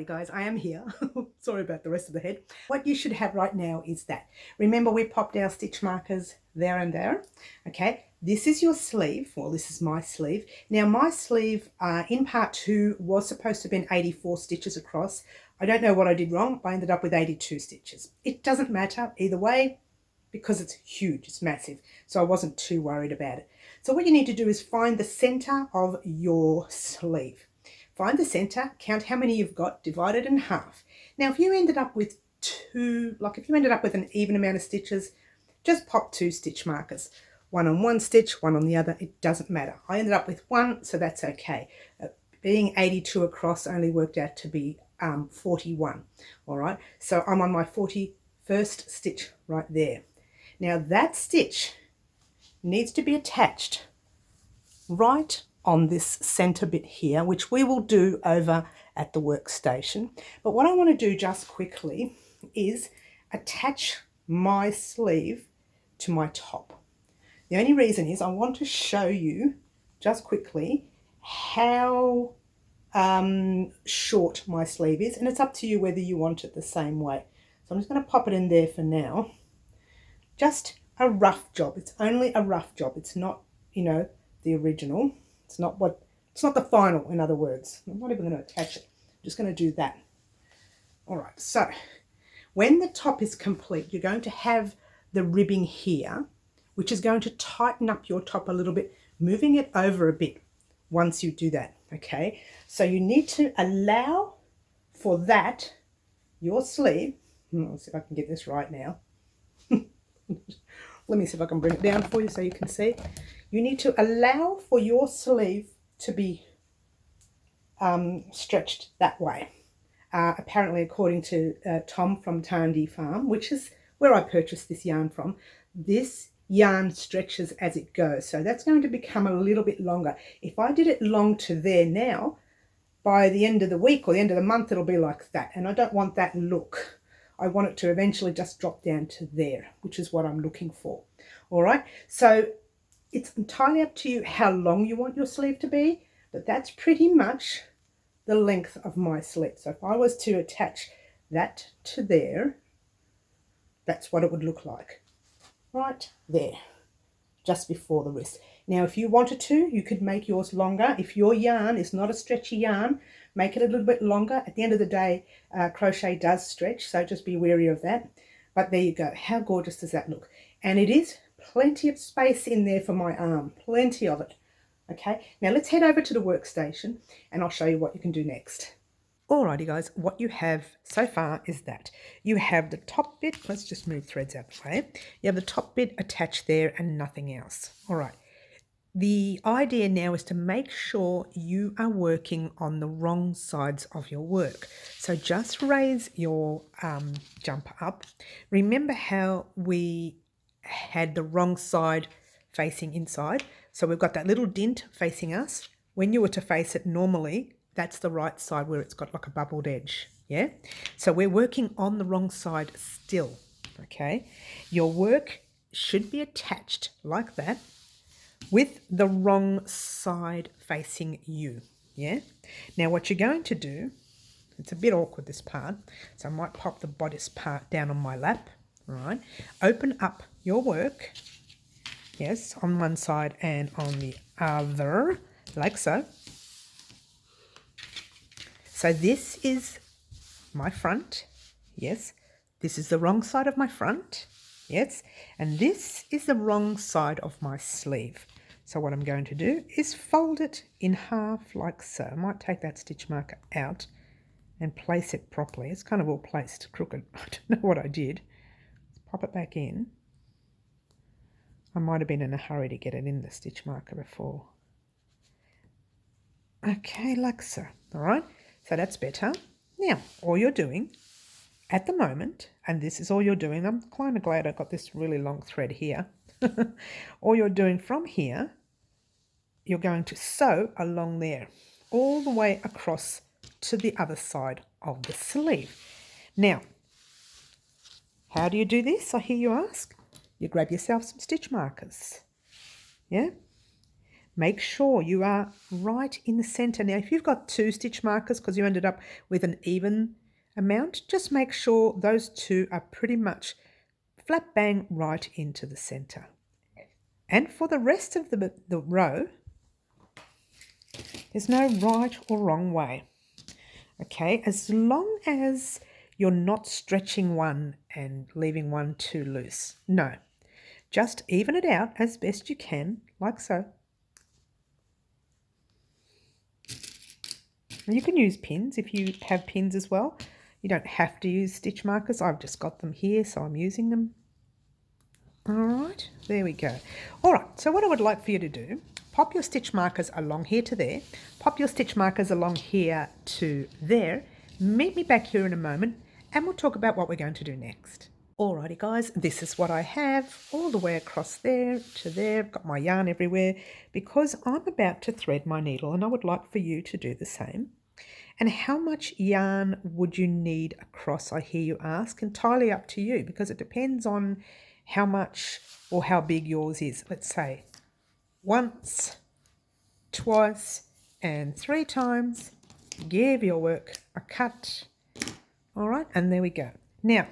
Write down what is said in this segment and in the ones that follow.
Alrighty guys, I am here. Sorry about the rest of the head. What you should have right now is that. Remember we popped our stitch markers there and there. Okay, this is your sleeve. Well, this is my sleeve. Now my sleeve in part 2 was supposed to have been 84 stitches across. I don't know what I did wrong. I ended up with 82 stitches. It doesn't matter either way because it's huge, it's massive. So I wasn't too worried about it. So what you need to do is find the center of your sleeve. Find the center, count how many you've got, divide it in half. Now, if you ended up with if you ended up with an even amount of stitches, just pop 2 stitch markers. One on one stitch, one on the other, it doesn't matter. I ended up with 1, so that's okay. Being 82 across only worked out to be 41, all right? So I'm on my 41st stitch right there. Now that stitch needs to be attached right on this center bit here, which we will do over at the workstation. But what I want to do just quickly is attach my sleeve to my top. The only reason is I want to show you just quickly how short my sleeve is, and it's up to you whether you want it the same way. So I'm just going to pop it in there for now. Just a rough job. It's only a rough job. It's not, you know, the original. It's not the final, in other words. I'm not even going to attach it. I'm just going to do that. All right, so when the top is complete, you're going to have the ribbing here, which is going to tighten up your top a little bit, moving it over a bit once you do that, okay? So you need to allow for that, your sleeve. Let's see if I can get this right now. Let me see if I can bring it down for you so you can see. You need to allow for your sleeve to be stretched that way. Apparently, according to Tom from Tarndie Farm, which is where I purchased this yarn from, this yarn stretches as it goes. So that's going to become a little bit longer. If I did it long to there now, by the end of the week or the end of the month, it'll be like that. And I don't want that look. I want it to eventually just drop down to there, which is what I'm looking for. All right, so it's entirely up to you how long you want your sleeve to be, but that's pretty much the length of my sleeve. So if I was to attach that to there, that's what it would look like. Right there, just before the wrist. Now, if you wanted to, you could make yours longer. If your yarn is not a stretchy yarn, make it a little bit longer. At the end of the day, crochet does stretch, so just be wary of that. But there you go. How gorgeous does that look? And it is plenty of space in there for my arm, plenty of it. Okay, now let's head over to the workstation and I'll show you what you can do next. Alrighty guys, what you have so far is that you have the top bit. Let's just move threads out the way. You have the top bit attached there and nothing else. All right. The idea now is to make sure you are working on the wrong sides of your work. So just raise your jumper up. Remember how we had the wrong side facing inside? So we've got that little dint facing us. When you were to face it normally, that's the right side where it's got like a bubbled edge, yeah? So we're working on the wrong side still, okay? Your work should be attached like that with the wrong side facing you, yeah? Now what you're going to do, it's a bit awkward this part, so I might pop the bodice part down on my lap, right? Open up your work, yes, on one side and on the other, like so. So this is my front, yes. This is the wrong side of my front, yes. And this is the wrong side of my sleeve. So what I'm going to do is fold it in half like so. I might take that stitch marker out and place it properly. It's kind of all placed crooked. I don't know what I did. Let's pop it back in. I might have been in a hurry to get it in the stitch marker before. Okay, like so, all right? So that's better. Now, all you're doing at the moment, and this is all you're doing, I'm kind of glad I got this really long thread here. All you're doing from here, you're going to sew along there, all the way across to the other side of the sleeve. Now, how do you do this, I hear you ask? You grab yourself some stitch markers, yeah? make sure you are right in the center. Now, if you've got 2 stitch markers because you ended up with an even amount, just make sure those 2 are pretty much flat bang right into the center. And for the rest of the row, there's no right or wrong way. Okay, as long as you're not stretching one and leaving one too loose. No, just even it out as best you can, like so. And you can use pins if you have pins as well. You don't have to use stitch markers. I've just got them here, so I'm using them. All right, there we go. All right, so what I would like for you to do, pop your stitch markers along here to there, pop your stitch markers along here to there, meet me back here in a moment, and we'll talk about what we're going to do next. Alrighty guys, this is what I have all the way across there to there. I've got my yarn everywhere because I'm about to thread my needle and I would like for you to do the same. And how much yarn would you need across, I hear you ask? Entirely up to you because it depends on how much or how big yours is. Let's say once, twice, and 3 times. Give your work a cut. All right, and there we go. Now,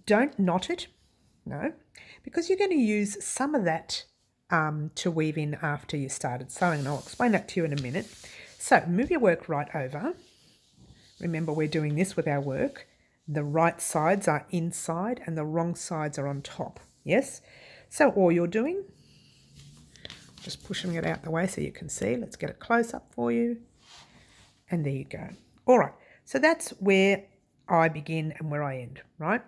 don't knot it, no, because you're going to use some of that to weave in after you started sewing, and I'll explain that to you in a minute. So move your work right over. Remember, we're doing this with our work. The right sides are inside and the wrong sides are on top, yes? So all you're doing, just pushing it out the way so you can see. Let's get it close up for you. And there you go. All right, so that's where I begin and where I end, right?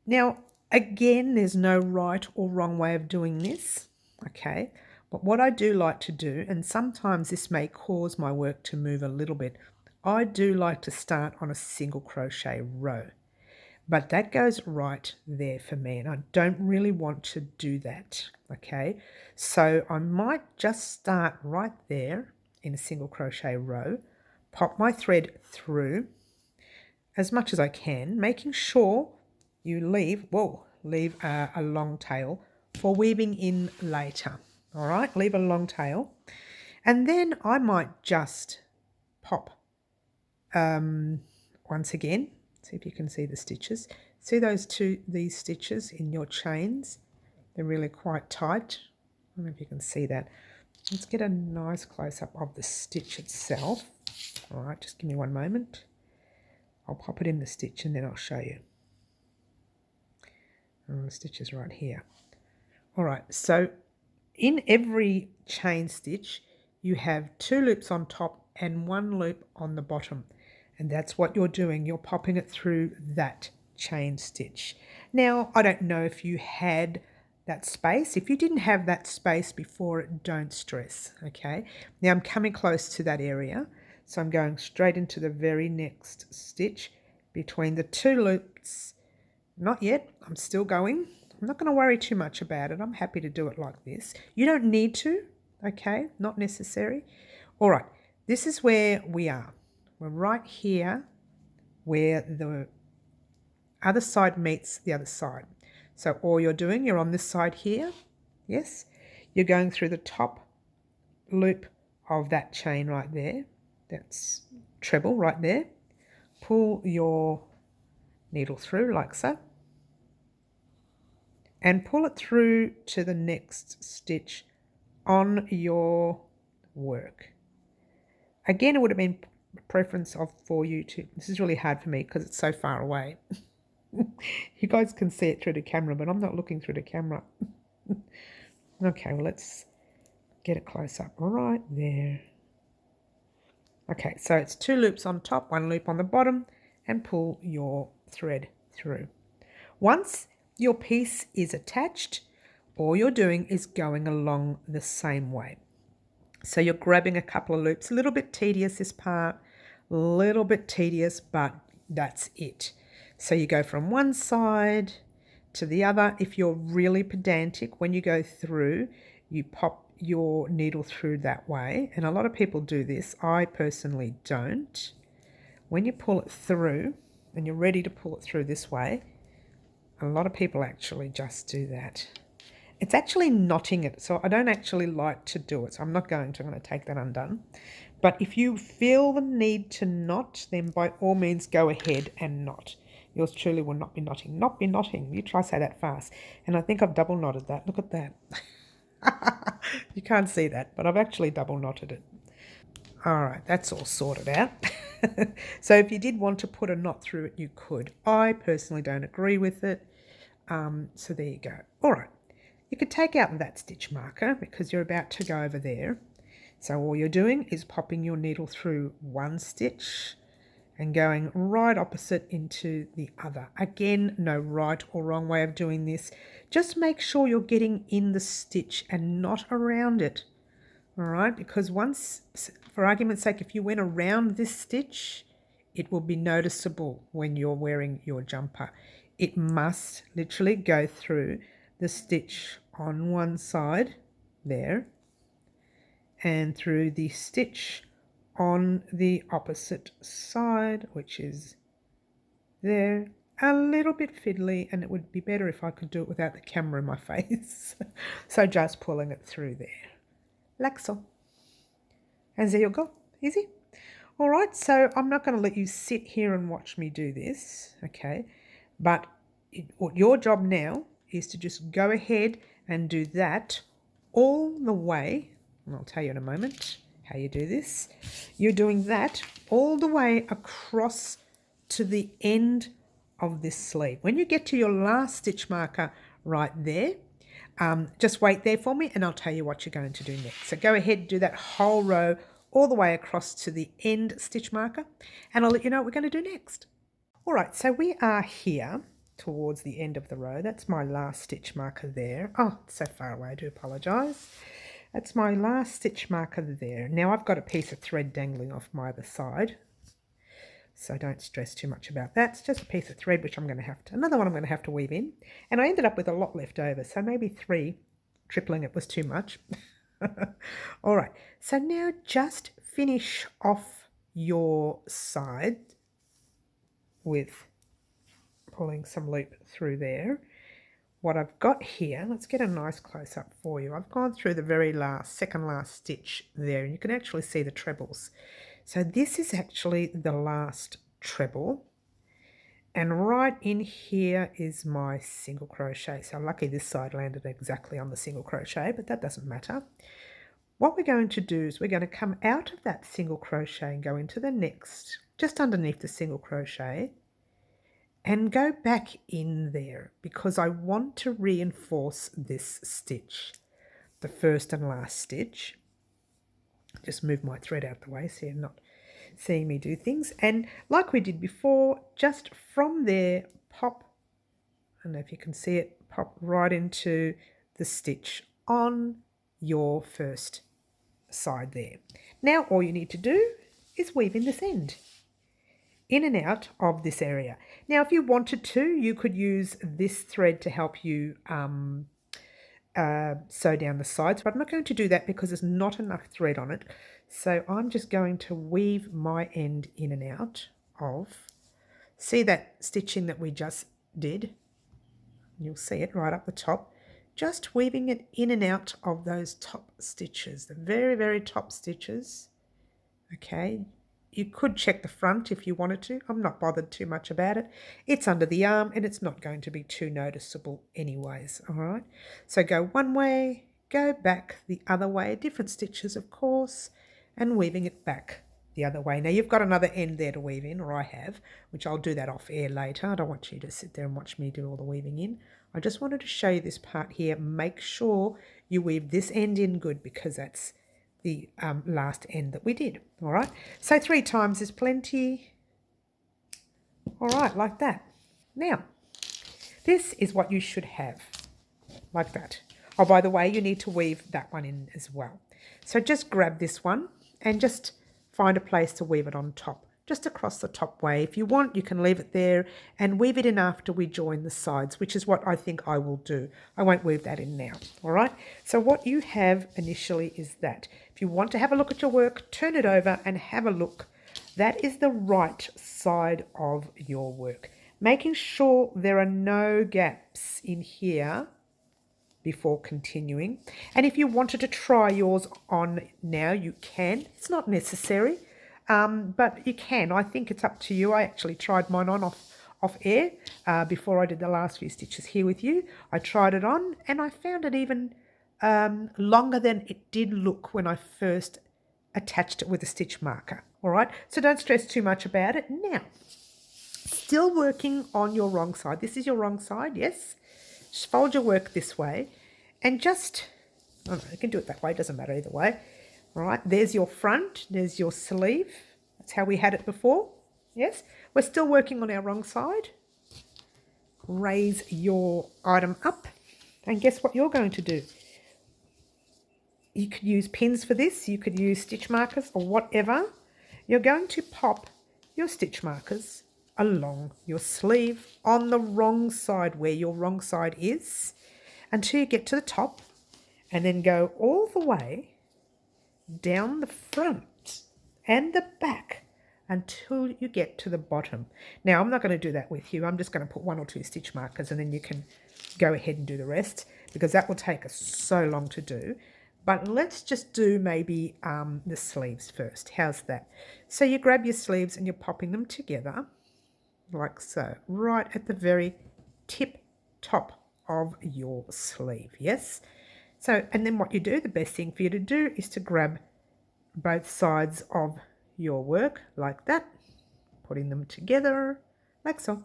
Now, again, there's no right or wrong way of doing this, okay? But what I do like to do, and sometimes this may cause my work to move a little bit, I do like to start on a single crochet row. But that goes right there for me, and I don't really want to do that, okay? So I might just start right there in a single crochet row, pop my thread through as much as I can, making sure you leave a long tail for weaving in later. All right, leave a long tail. And then I might just pop once again. See if you can see the stitches. See these stitches in your chains? They're really quite tight. I don't know if you can see that. Let's get a nice close-up of the stitch itself. All right, just give me one moment. I'll pop it in the stitch and then I'll show you. The stitch is right here. All right, so in every chain stitch, you have 2 loops on top and 1 loop on the bottom. And that's what you're doing. You're popping it through that chain stitch. Now, I don't know if you had that space. If you didn't have that space before it, don't stress, okay? Now I'm coming close to that area. So I'm going straight into the very next stitch between the 2 loops. Not yet, I'm still going. I'm not going to worry too much about it. I'm happy to do it like this. You don't need to, okay? Not necessary. All right, this is where we are. We're right here where the other side meets the other side. So all you're doing, you're on this side here, yes? You're going through the top loop of that chain right there. That's treble right there. Pull your needle through like so. And pull it through to the next stitch on your work. Again, it would have been a preference for you to, this is really hard for me because it's so far away. You guys can see it through the camera, but I'm not looking through the camera. Okay, well, let's get it close up right there. Okay, so it's 2 loops on top, 1 loop on the bottom, and pull your thread through. Once your piece is attached, all you're doing is going along the same way. So you're grabbing a couple of loops, a little bit tedious this part, a little bit tedious, but that's it. So you go from one side to the other. If you're really pedantic, when you go through, you pop your needle through that way. And a lot of people do this. I personally don't. When you pull it through, and you're ready to pull it through this way, a lot of people actually just do that. It's actually knotting it, so I don't actually like to do it. So I'm not going to. I'm going to take that undone. But if you feel the need to knot, then by all means go ahead and knot. Yours truly will not be knotting. Not be knotting. You try to say that fast. And I think I've double knotted that. Look at that. You can't see that, but I've actually double knotted it. All right, that's all sorted out. So if you did want to put a knot through it, you could. I personally don't agree with it. So there you go. All right. You could take out that stitch marker because you're about to go over there. So all you're doing is popping your needle through one stitch and going right opposite into the other. Again, no right or wrong way of doing this. Just make sure you're getting in the stitch and not around it. All right, because once, for argument's sake, if you went around this stitch, it will be noticeable when you're wearing your jumper. It must literally go through the stitch on one side there and through the stitch on the opposite side, which is there. A little bit fiddly, and it would be better if I could do it without the camera in my face. So just pulling it through there, like so. And there you go, easy. All right, so I'm not going to let you sit here and watch me do this, okay? But your job now is to just go ahead and do that all the way, and I'll tell you in a moment how you do this. You're doing that all the way across to the end of this sleeve. When you get to your last stitch marker right there, just wait there for me and I'll tell you what you're going to do next. So go ahead and do that whole row all the way across to the end stitch marker and I'll let you know what we're going to do next. All right, so we are here towards the end of the row. That's my last stitch marker there. Oh, it's so far away, I do apologise. That's my last stitch marker there. Now I've got a piece of thread dangling off my other side, so don't stress too much about that. It's just a piece of thread which I'm going to have to, another one I'm going to have to weave in. And I ended up with a lot left over, so maybe 3. Tripling it was too much. All right, so now just finish off your side with pulling some loop through there. What I've got here, let's get a nice close-up for you. I've gone through the very last, second last stitch there, and you can actually see the trebles. So this is actually the last treble, and right in here is my single crochet. So lucky this side landed exactly on the single crochet, but that doesn't matter. What we're going to do is we're going to come out of that single crochet and go into the next, just underneath the single crochet, and go back in there because I want to reinforce this stitch, the first and last stitch. Just move my thread out the way so you're not seeing me do things. And like we did before, just from there, pop, I don't know if you can see it, pop right into the stitch on your first side there. Now all you need to do is weave in this end, in and out of this area. Now, if you wanted to, you could use this thread to help you sew down the sides, but I'm not going to do that because there's not enough thread on it. So I'm just going to weave my end in and out of, see that stitching that we just did? You'll see it right up the top. Just weaving it in and out of those top stitches, the very, very top stitches. Okay. You could check the front if you wanted to. I'm not bothered too much about it. It's under the arm and it's not going to be too noticeable anyways, all right? So go one way, go back the other way, different stitches of course, and weaving it back the other way. Now you've got another end there to weave in, or I have, which I'll do that off air later. I don't want you to sit there and watch me do all the weaving in. I just wanted to show you this part here. Make sure you weave this end in good because that's the last end that we did. All right, so 3 times is plenty. All right, like that. Now this is what you should have, like that. Oh, by the way, you need to weave that one in as well. So just grab this one and just find a place to weave it on top, just across the top way. If you want, you can leave it there and weave it in after we join the sides, which is what I think I will do. I won't weave that in now, all right? So what you have initially is that. If you want to have a look at your work, turn it over and have a look. That is the right side of your work. Making sure there are no gaps in here before continuing. And if you wanted to try yours on now, you can. It's not necessary, but you can. I think it's up to you. I actually tried mine on off air before I did the last few stitches here with you. I tried it on and I found it even longer than it did look when I first attached it with a stitch marker. All right, so don't stress too much about it. Now, still working on your wrong side. This is your wrong side, yes? Just fold your work this way and just, oh no, you can do it that way, it doesn't matter either way. All right, there's your front, there's your sleeve. That's how we had it before, yes? We're still working on our wrong side. Raise your item up and guess what you're going to do? You could use pins for this, you could use stitch markers or whatever. You're going to pop your stitch markers along your sleeve on the wrong side where your wrong side is until you get to the top and then go all the way down the front and the back until you get to the bottom. Now, I'm not going to do that with you. I'm just going to put 1 or 2 stitch markers and then you can go ahead and do the rest because that will take us so long to do. But let's just do maybe the sleeves first. How's that? So you grab your sleeves and you're popping them together like so, right at the very tip top of your sleeve, yes? So, and then what you do, the best thing for you to do is to grab both sides of your work like that, putting them together like so,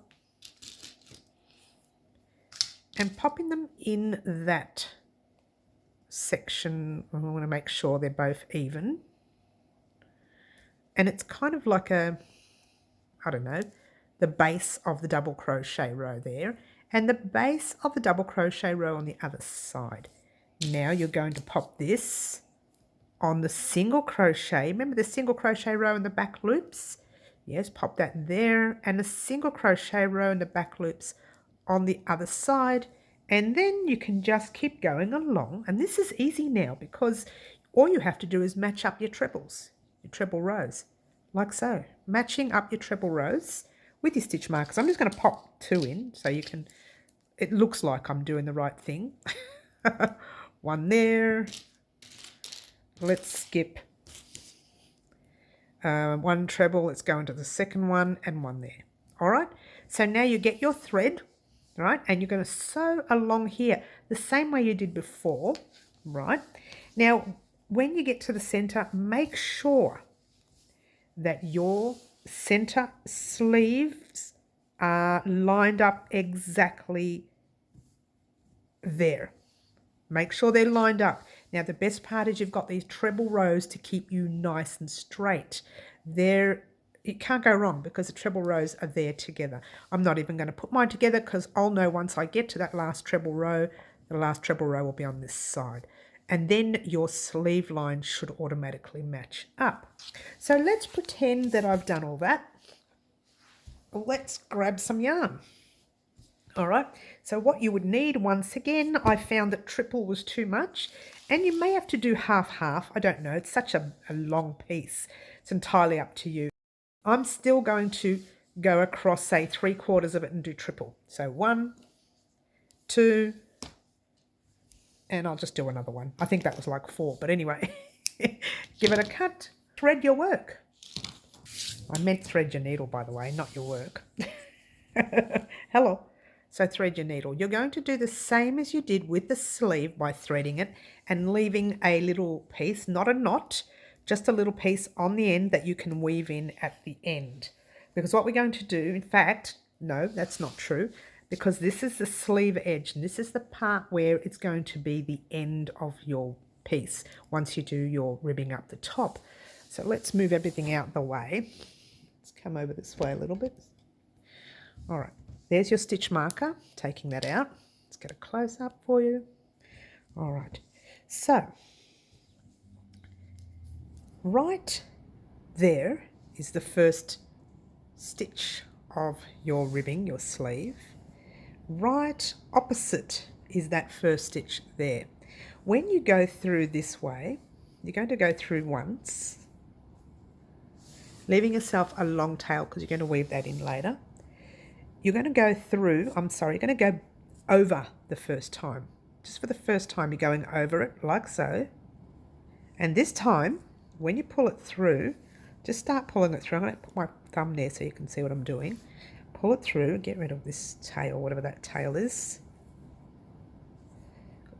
and popping them in that section. I want to make sure they're both even. And it's kind of like a, I don't know, the base of the double crochet row there and the base of the double crochet row on the other side. Now you're going to pop this on the single crochet. Remember the single crochet row in the back loops? Yes, pop that there and a single crochet row in the back loops on the other side. And then you can just keep going along. And this is easy now because all you have to do is match up your trebles, your treble rows, like so. Matching up your treble rows with your stitch markers. I'm just going to pop 2 in so you can, it looks like I'm doing the right thing. 1 there. Let's skip 1 treble. Let's go into the second one and 1 there. All right. So now you get your thread, right? And you're going to sew along here the same way you did before, right? Now, when you get to the center, make sure that your center sleeves are lined up exactly there. Make sure they're lined up. Now, the best part is you've got these treble rows to keep you nice and straight. There, it can't go wrong because the treble rows are there together. I'm not even going to put mine together because I'll know once I get to that last treble row, the last treble row will be on this side. And then your sleeve line should automatically match up. So let's pretend that I've done all that. Let's grab some yarn. All right, so what you would need, once again, I found that triple was too much, and you may have to do half-half. I don't know, it's such a long piece. It's entirely up to you. I'm still going to go across, say, 3/4 of it and do triple. So 1, 2, and I'll just do another one. I think that was like 4, but anyway, give it a cut. Thread your work. I meant thread your needle, by the way, not your work. Hello. So thread your needle. You're going to do the same as you did with the sleeve by threading it and leaving a little piece, not a knot, just a little piece on the end that you can weave in at the end. Because what we're going to do, in fact, no, that's not true, because this is the sleeve edge and this is the part where it's going to be the end of your piece once you do your ribbing up the top. So let's move everything out the way. Let's come over this way a little bit. All right, there's your stitch marker, taking that out. Let's get a close up for you. All right, so right there is the first stitch of your ribbing, your sleeve. Right opposite is that first stitch there. When you go through this way, you're going to go through once, leaving yourself a long tail because you're going to weave that in later. You're going to go through, you're going to go over the first time just for the first time, you're going over it like so. And this time, when you pull it through, just start pulling it through. I'm going to put my thumb there so you can see what I'm doing. Pull it through, get rid of this tail, whatever that tail is.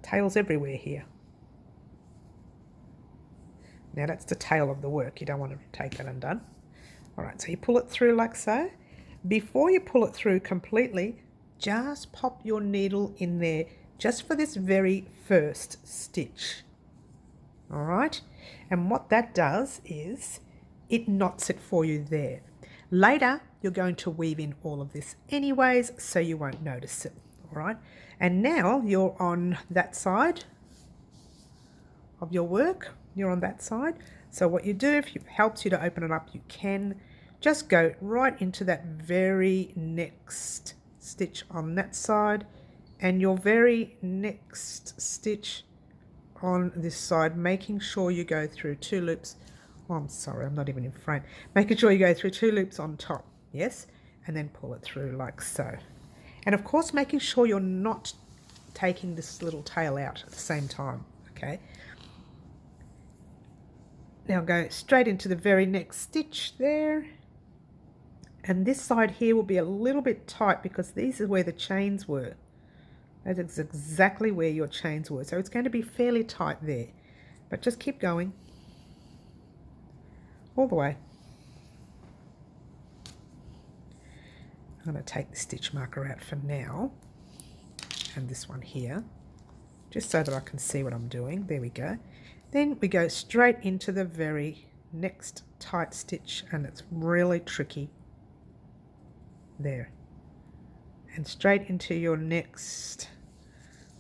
Tails everywhere here. Now that's the tail of the work. You don't want to take that undone. All right, so you pull it through like so. Before you pull it through completely, just pop your needle in there just for this very first stitch. All right, and what that does is it knots it for you there. Later, you're going to weave in all of this anyways, so you won't notice it. All right, and now you're on that side of your work. You're on that side. So what you do, if it helps you to open it up, you can just go right into that very next stitch on that side and your very next stitch on this side, making sure you go through 2 loops. Oh, I'm sorry, I'm not even in frame. Making sure you go through 2 loops on top, yes, and then pull it through like so. And of course, making sure you're not taking this little tail out at the same time, okay? Now go straight into the very next stitch there. And this side here will be a little bit tight because these are where the chains were. That is exactly where your chains were. So it's going to be fairly tight there. But just keep going. All the way. I'm going to take the stitch marker out for now. And this one here. Just so that I can see what I'm doing. There we go. Then we go straight into the very next tight stitch, and it's really tricky. There. And straight into your next,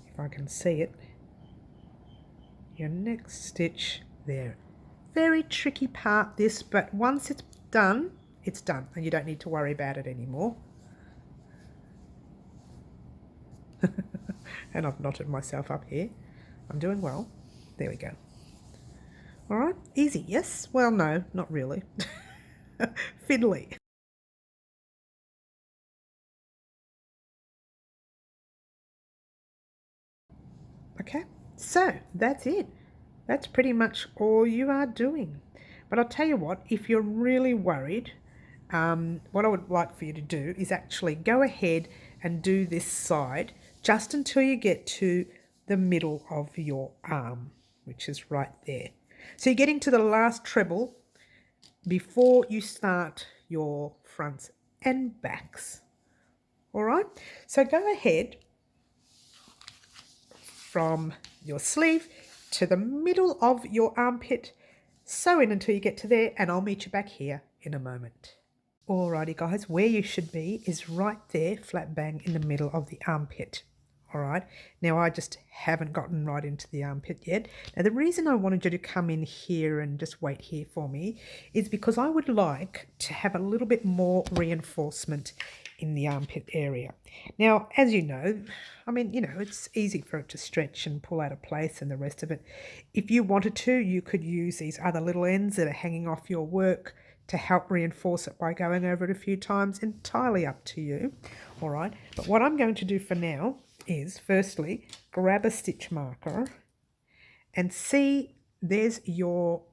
if I can see it, your next stitch there. Very tricky part this, but once it's done, and you don't need to worry about it anymore. And I've knotted myself up here. I'm doing well. There we go. All right, easy, yes? Well, no, not really. Fiddly. Okay, so that's it. That's pretty much all you are doing. But I'll tell you what, if you're really worried, what I would like for you to do is actually go ahead and do this side just until you get to the middle of your arm, which is right there. So you're getting to the last treble before you start your fronts and backs. All right, so go ahead from your sleeve to the middle of your armpit, sew in until you get to there, and I'll meet you back here in a moment. Alrighty guys, where you should be is right there, flat bang in the middle of the armpit. All right, now I just haven't gotten right into the armpit yet. Now the reason I wanted you to come in here and just wait here for me is because I would like to have a little bit more reinforcement in the armpit area. Now, as you know, I mean, you know, it's easy for it to stretch and pull out of place and the rest of it. If you wanted to, you could use these other little ends that are hanging off your work to help reinforce it by going over it a few times. Entirely up to you. All right, but what I'm going to do for now is firstly grab a stitch marker and see there's your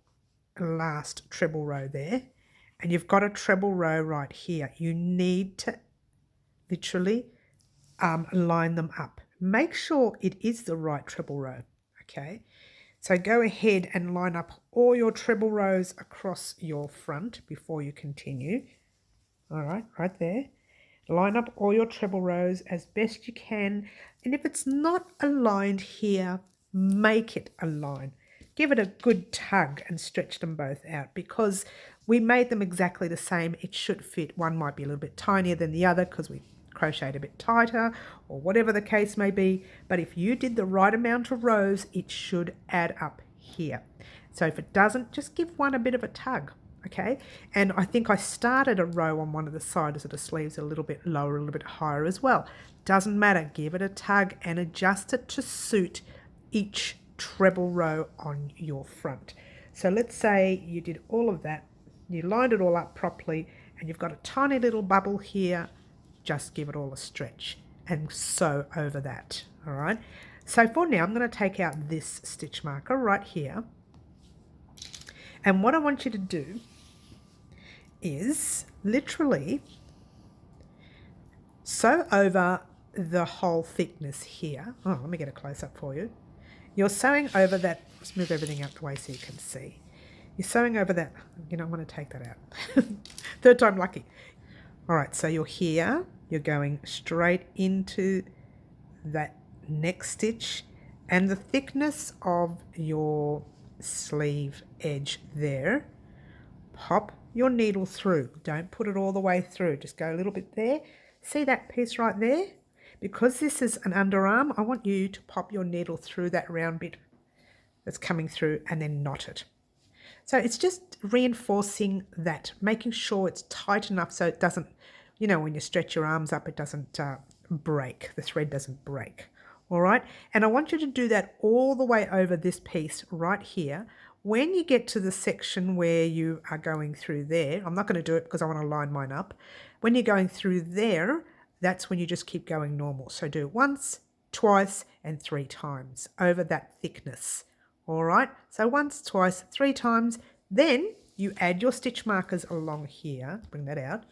last treble row there, and you've got a treble row right here. You need to literally line them up. Make sure it is the right treble row, okay? So go ahead and line up all your treble rows across your front before you continue. All right, right there. Line up all your treble rows as best you can. And if it's not aligned here, make it align. Give it a good tug and stretch them both out, because we made them exactly the same. It should fit. One might be a little bit tinier than the other because we crocheted a bit tighter or whatever the case may be. But if you did the right amount of rows, it should add up here. So if it doesn't, just give one a bit of a tug. Okay, and I think I started a row on one of the sides of the sleeves a little bit lower, a little bit higher as well. Doesn't matter, give it a tug and adjust it to suit each treble row on your front. So let's say you did all of that, you lined it all up properly, and you've got a tiny little bubble here. Just give it all a stretch and sew over that. All right, So for now, I'm going to take out this stitch marker right here. And what I want you to do is literally sew over the whole thickness here. Oh, let me get a close-up for you. You're sewing over that, let's move everything out the way so you can see. You're sewing over that, you know, I'm going to take that out. Third time lucky. All right, so you're here, you're going straight into that next stitch, and the thickness of your sleeve edge there, pop your needle through. Don't put it all the way through, just go a little bit there. See that piece right there? Because this is an underarm, I want you to pop your needle through that round bit that's coming through and then knot it. So it's just reinforcing that, making sure it's tight enough so it doesn't, you know, when you stretch your arms up, it doesn't break, the thread doesn't break. All right, and I want you to do that all the way over this piece right here. When you get to the section where you are going through there, I'm not going to do it because I want to line mine up. When you're going through there, that's when you just keep going normal. So do it once, twice, and 3 times over that thickness. All right, so once, twice, 3 times, then you add your stitch markers along here. Bring that out.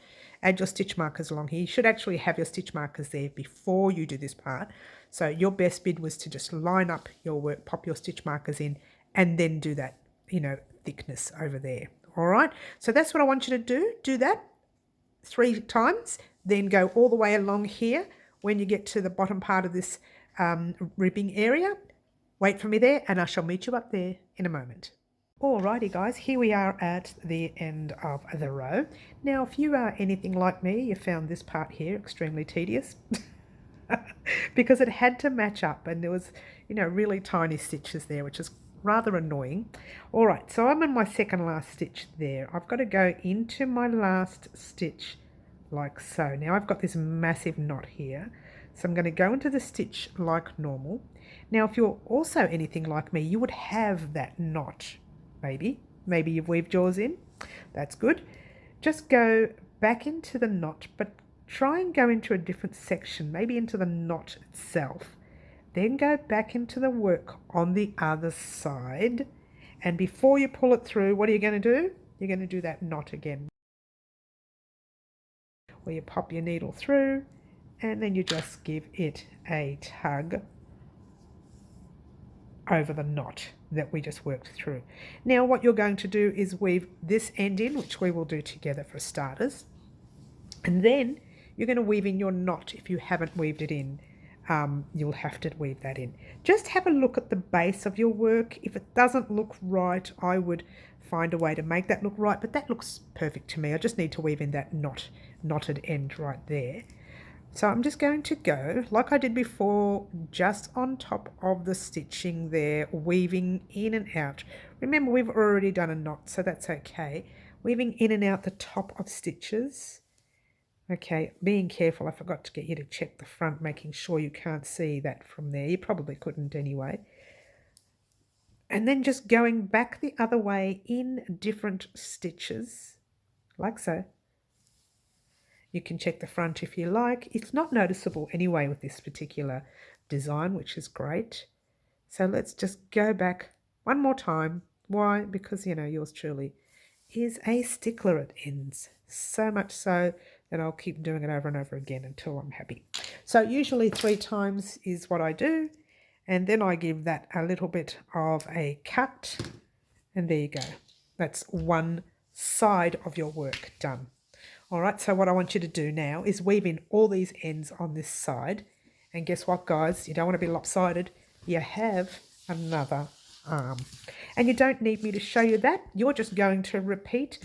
Add your stitch markers along here. You should actually have your stitch markers there before you do this part. So your best bid was to just line up your work, pop your stitch markers in, and then do that, you know, thickness over there. All right, so that's what I want you to do. Do that 3 times, then go all the way along here. When you get to the bottom part of this ribbing area, wait for me there and I shall meet you up there in a moment. Alrighty guys, here we are at the end of the row. Now if you are anything like me, you found this part here extremely tedious because it had to match up and there was, you know, really tiny stitches there, which is rather annoying. Alright, so I'm in my second last stitch there. I've got to go into my last stitch like so. Now I've got this massive knot here, so I'm going to go into the stitch like normal. Now if you're also anything like me, you would have that knot. Maybe you've weaved yours in. That's good. Just go back into the knot, but try and go into a different section, maybe into the knot itself. Then go back into the work on the other side. And before you pull it through, what are you going to do? You're going to do that knot again, where you pop your needle through and then you just give it a tug over the knot that we just worked through. Now what you're going to do is weave this end in, which we will do together for starters, and then you're going to weave in your knot. If you haven't weaved it in, you'll have to weave that in. Just have a look at the base of your work. If it doesn't look right, I would find a way to make that look right, but that looks perfect to me. I just need to weave in that knotted end right there. So I'm just going to go, like I did before, just on top of the stitching there, weaving in and out. Remember, we've already done a knot, so that's okay. Weaving in and out the top of stitches. Okay, being careful, I forgot to get you to check the front, making sure you can't see that from there. You probably couldn't anyway. And then just going back the other way in different stitches, like so. You can check the front if you like. It's not noticeable anyway with this particular design, which is great. So let's just go back one more time. Why? Because, you know, yours truly is a stickler at ends. So much so that I'll keep doing it over and over again until I'm happy. So usually 3 times is what I do. And then I give that a little bit of a cut. And there you go. That's one side of your work done. All right, so what I want you to do now is weave in all these ends on this side. And guess what, guys? You don't want to be lopsided. You have another arm. And you don't need me to show you that. You're just going to repeat.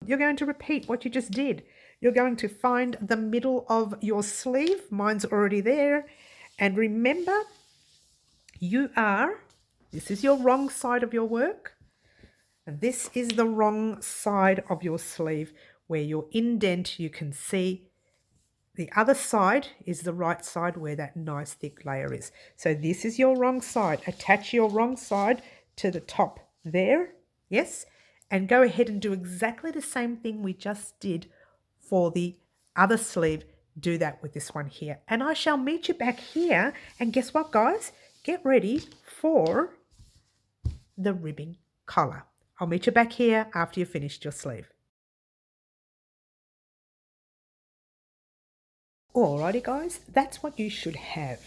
You're going to repeat what you just did. You're going to find the middle of your sleeve. Mine's already there. And remember, this is your wrong side of your work. And this is the wrong side of your sleeve where your indent, you can see the other side is the right side where that nice thick layer is. So this is your wrong side. Attach your wrong side to the top there, yes, and go ahead and do exactly the same thing we just did for the other sleeve do that with this one here. And I shall meet you back here. And guess what, guys? Get ready for the ribbing collar. I'll meet you back here after you've finished your sleeve. Alrighty guys, that's what you should have.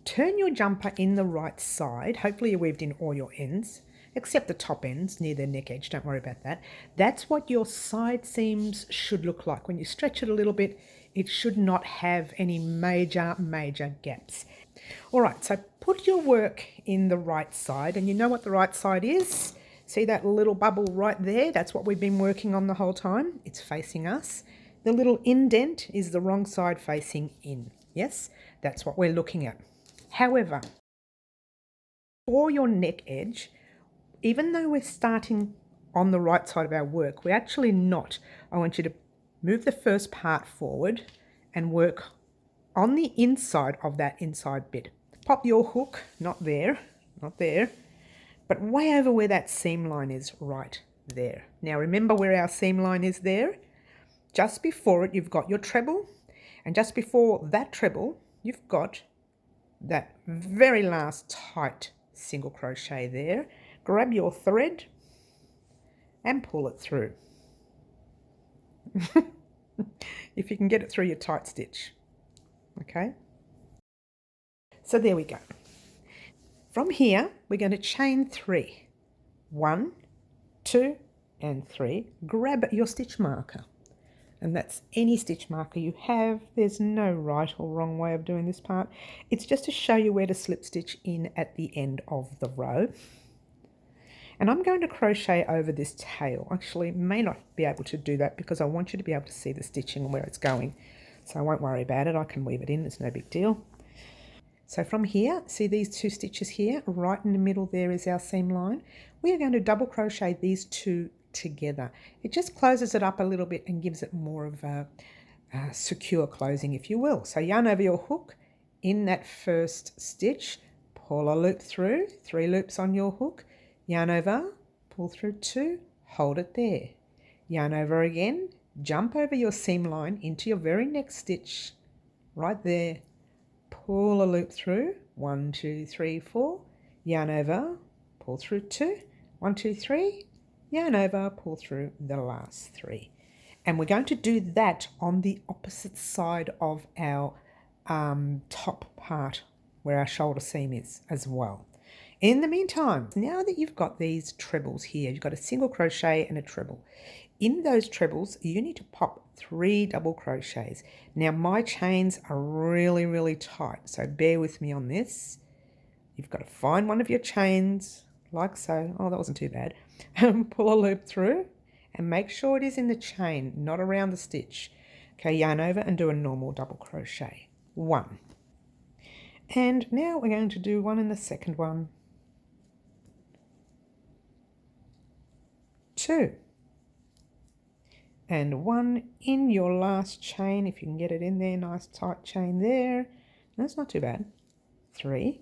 Turn your jumper in the right side. Hopefully you weaved in all your ends, except the top ends near the neck edge. Don't worry about that. That's what your side seams should look like. When you stretch it a little bit, it should not have any major gaps. Alright, so put your work in the right side, and you know what the right side is? See that little bubble right there? That's what we've been working on the whole time. It's facing us. The little indent is the wrong side facing in. Yes, that's what we're looking at. However, for your neck edge, even though we're starting on the right side of our work, we're actually not. I want you to move the first part forward and work on the inside of that inside bit. Pop your hook, not there, but way over where that seam line is, right there. Now remember where our seam line is there? Just before it, you've got your treble, and just before that treble, you've got that very last tight single crochet there. Grab your thread and pull it through. If you can get it through your tight stitch. Okay, so there we go. From here, we're going to chain 3. 1, 2, and 3. Grab your stitch marker. And that's any stitch marker you have. There's no right or wrong way of doing this part. It's just to show you where to slip stitch in at the end of the row. And I'm going to crochet over this tail. Actually, may not be able to do that because I want you to be able to see the stitching and where it's going. So I won't worry about it. I can weave it in. It's no big deal. So from here, see these 2 stitches here? Right in the middle there is our seam line. We are going to double crochet these 2 together. It just closes it up a little bit and gives it more of a secure closing, if you will. So yarn over your hook in that first stitch, pull a loop through, 3 loops on your hook, yarn over, pull through 2, hold it there. Yarn over again, jump over your seam line into your very next stitch, right there. Pull a loop through, 1, 2, 3, 4, yarn over, pull through 2, 1, 2, 3, yarn over, pull through the last 3. And we're going to do that on the opposite side of our top part where our shoulder seam is as well. In the meantime, now that you've got these trebles here, you've got a single crochet and a treble. In those trebles, you need to pop 3 double crochets. Now my chains are really tight, so bear with me on this. You've got to find one of your chains, like so. Oh, that wasn't too bad. Pull a loop through and make sure it is in the chain, not around the stitch. Okay, yarn over and do a normal double crochet. 1. And now we're going to do 1 in the second one. 2. And 1 in your last chain, if you can get it in there, nice tight chain there. That's not too bad. 3.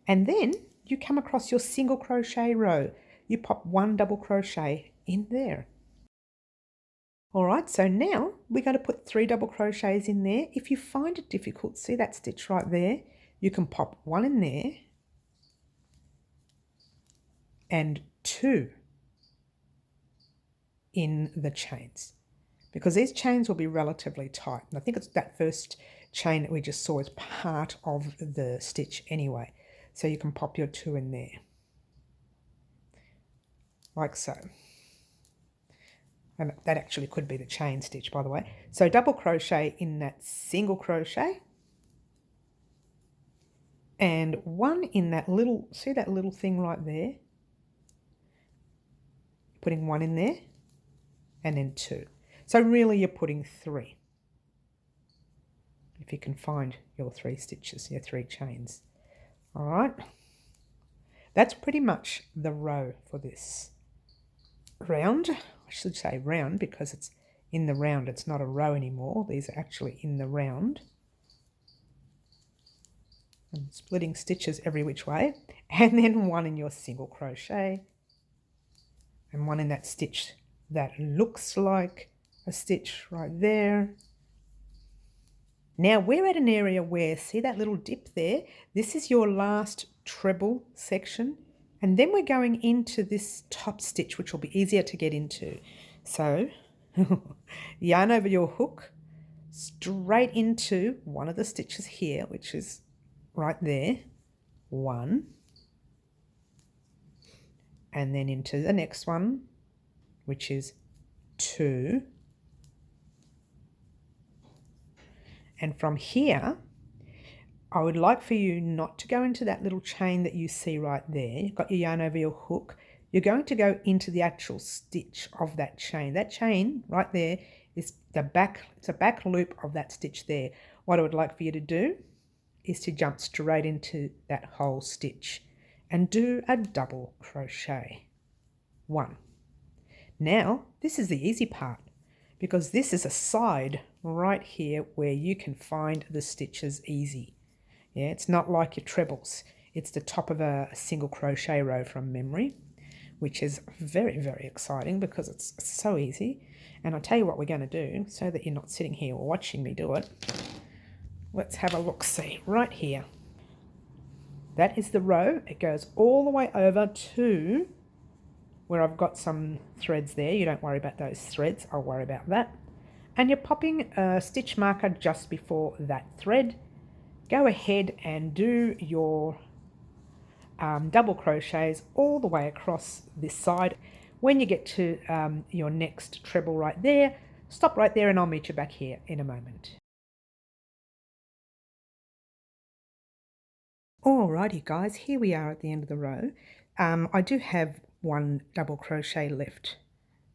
And then you come across your single crochet row. You pop 1 double crochet in there. All right, so now we're going to put 3 double crochets in there. If you find it difficult, see that stitch right there? You can pop 1 in there and 2 in the chains, because these chains will be relatively tight. And I think it's that first chain that we just saw as part of the stitch anyway. So you can pop your 2 in there, like so. And that actually could be the chain stitch, by the way. So double crochet in that single crochet. And 1 in that little, see that little thing right there? Putting 1 in there, and then 2. So really you're putting 3. If you can find your 3 stitches, your 3 chains. All right. That's pretty much the row for this round. I should say round because it's in the round. It's not a row anymore. These are actually in the round. And splitting stitches every which way. And then 1 in your single crochet. And 1 in that stitch that looks like a stitch right there. Now we're at an area where, see that little dip there? This is your last treble section. And then we're going into this top stitch, which will be easier to get into. So yarn over your hook, straight into one of the stitches here, which is right there, 1. And then into the next one, which is 2. And from here, I would like for you not to go into that little chain that you see right there. You've got your yarn over your hook. You're going to go into the actual stitch of that chain. That chain right there is the back, it's a back loop of that stitch there. What I would like for you to do is to jump straight into that whole stitch and do a double crochet. 1. Now, this is the easy part because this is a side right here where you can find the stitches easy. Yeah, it's not like your trebles. It's the top of a single crochet row from memory, which is very, very exciting because it's so easy. And I'll tell you what we're going to do so that you're not sitting here watching me do it. Let's have a look-see right here. That is the row. It goes all the way over to where I've got some threads there. You don't worry about those threads. I'll worry about that. And you're popping a stitch marker just before that thread. Go ahead and do your double crochets all the way across this side. When you get to your next treble right there, stop right there and I'll meet you back here in a moment. Alrighty guys, here we are at the end of the row. I do have one double crochet left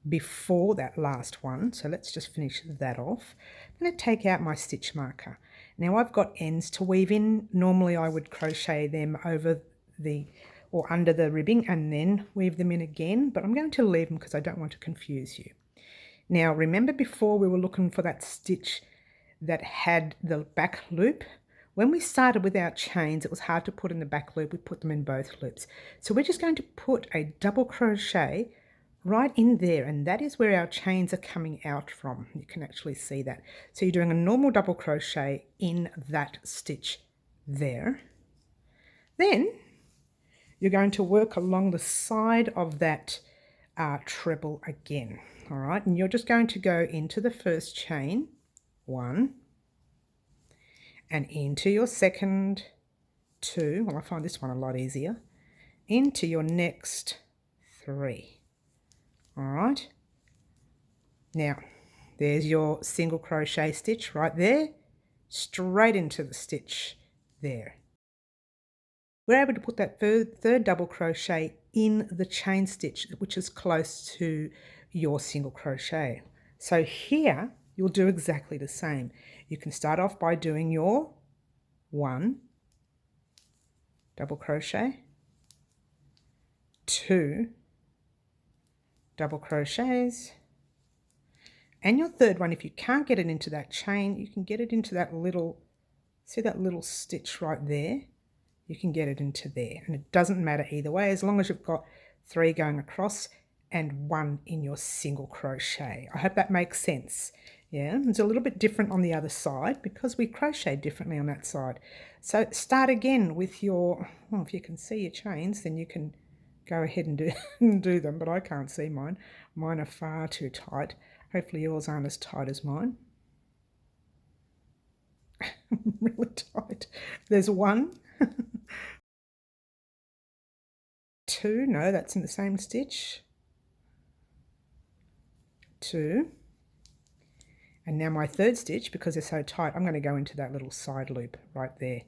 before that last one, so let's just finish that off. I'm going to take out my stitch marker. Now I've got ends to weave in. Normally I would crochet them over the or under the ribbing and then weave them in again, but I'm going to leave them because I don't want to confuse you. Now remember before we were looking for that stitch that had the back loop? When we started with our chains, it was hard to put in the back loop. We put them in both loops. So we're just going to put a double crochet right in there, and that is where our chains are coming out from. You can actually see that. So you're doing a normal double crochet in that stitch there. Then you're going to work along the side of that treble again. All right, and you're just going to go into the first chain, 1, and into your second, 2. Well, I find this one a lot easier. Into your next 3. All right. Now, there's your single crochet stitch right there, straight into the stitch there. We're able to put that third double crochet in the chain stitch, which is close to your single crochet. So here, you'll do exactly the same. You can start off by doing your 1 double crochet, 2 double crochets, and your third one, if you can't get it into that chain, you can get it into that little, see that little stitch right there? You can get it into there, and it doesn't matter either way as long as you've got 3 going across and 1 in your single crochet. I hope that makes sense. Yeah, it's a little bit different on the other side because we crochet differently on that side. So start again with your, well, if you can see your chains, then you can go ahead and do them, but I can't see mine. Mine are far too tight. Hopefully yours aren't as tight as mine. Really tight. There's 1. 2, no, that's in the same stitch. 2. And now my third stitch, because they're so tight, I'm going to go into that little side loop right there.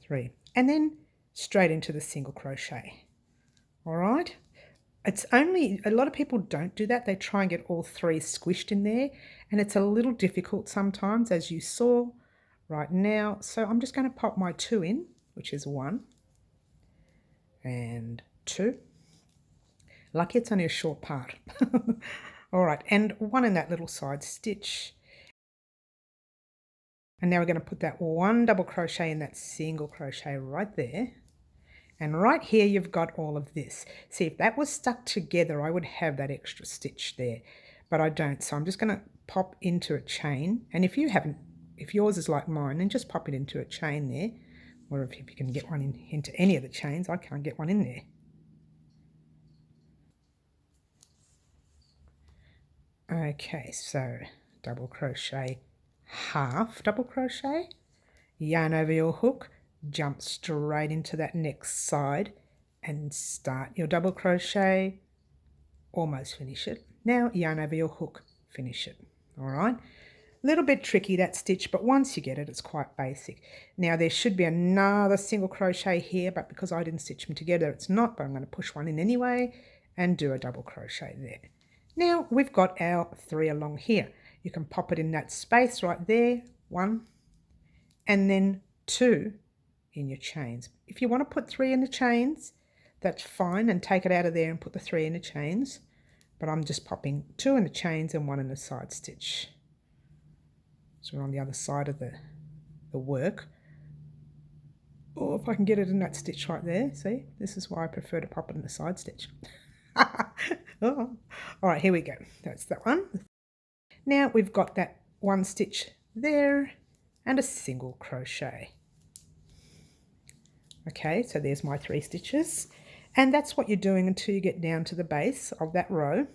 3. And then straight into the single crochet. All right. It's only, a lot of people don't do that. They try and get all 3 squished in there, and it's a little difficult sometimes, as you saw right now. So I'm just going to pop my 2 in, which is 1 and 2. Lucky it's only a short part. All right, and 1 in that little side stitch. And now we're going to put that 1 double crochet in that single crochet right there. And right here you've got all of this. See, if that was stuck together, I would have that extra stitch there, but I don't. So I'm just going to pop into a chain, and if yours is like mine, then just pop it into a chain there, or if you can get one into any of the chains. I can't get one in there. Okay, so double crochet, half double crochet, yarn over your hook, jump straight into that next side and start your double crochet, almost finish it. Now yarn over your hook, finish it. All right, a little bit tricky that stitch, but once you get it, it's quite basic. Now there should be another single crochet here, but because I didn't stitch them together, it's not, but I'm going to push one in anyway and do a double crochet there. Now we've got our 3 along here. You can pop it in that space right there, 1, and then 2 in your chains. If you want to put 3 in the chains, that's fine, and take it out of there and put the 3 in the chains, but I'm just popping 2 in the chains and 1 in the side stitch. So we're on the other side of the work. Or if I can get it in that stitch right there, see, this is why I prefer to pop it in the side stitch. Oh. All right, here we go. That's that one. Now we've got that 1 stitch there and a single crochet. Okay, so there's my 3 stitches, and that's what you're doing until you get down to the base of that row,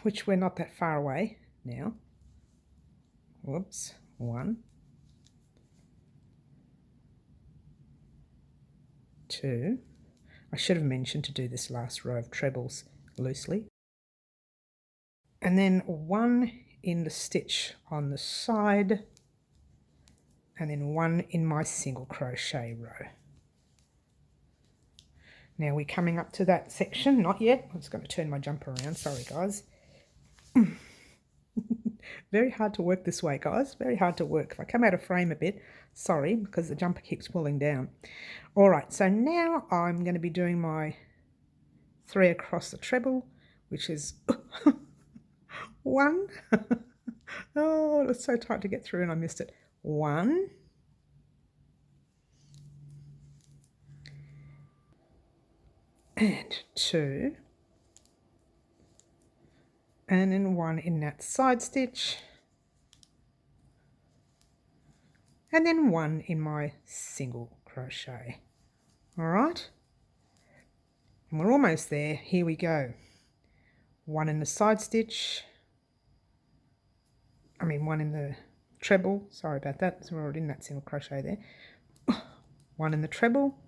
which we're not that far away now. Whoops, 1, 2. I should have mentioned to do this last row of trebles loosely. And then 1 in the stitch on the side, and then 1 in my single crochet row. Now we're coming up to that section, not yet. I'm just going to turn my jumper around, sorry guys. Very hard to work this way, guys, very hard to work. If I come out of frame a bit, sorry, because the jumper keeps pulling down. All right, so now I'm going to be doing my 3 across the treble, which is 1. Oh, it was so tight to get through and I missed it. 1, and 2, and then 1 in that side stitch, and then 1 in my single crochet. All right, and we're almost there. Here we go. 1 in the side stitch, 1 in the treble, sorry about that, so we're already in that single crochet there. 1 in the treble,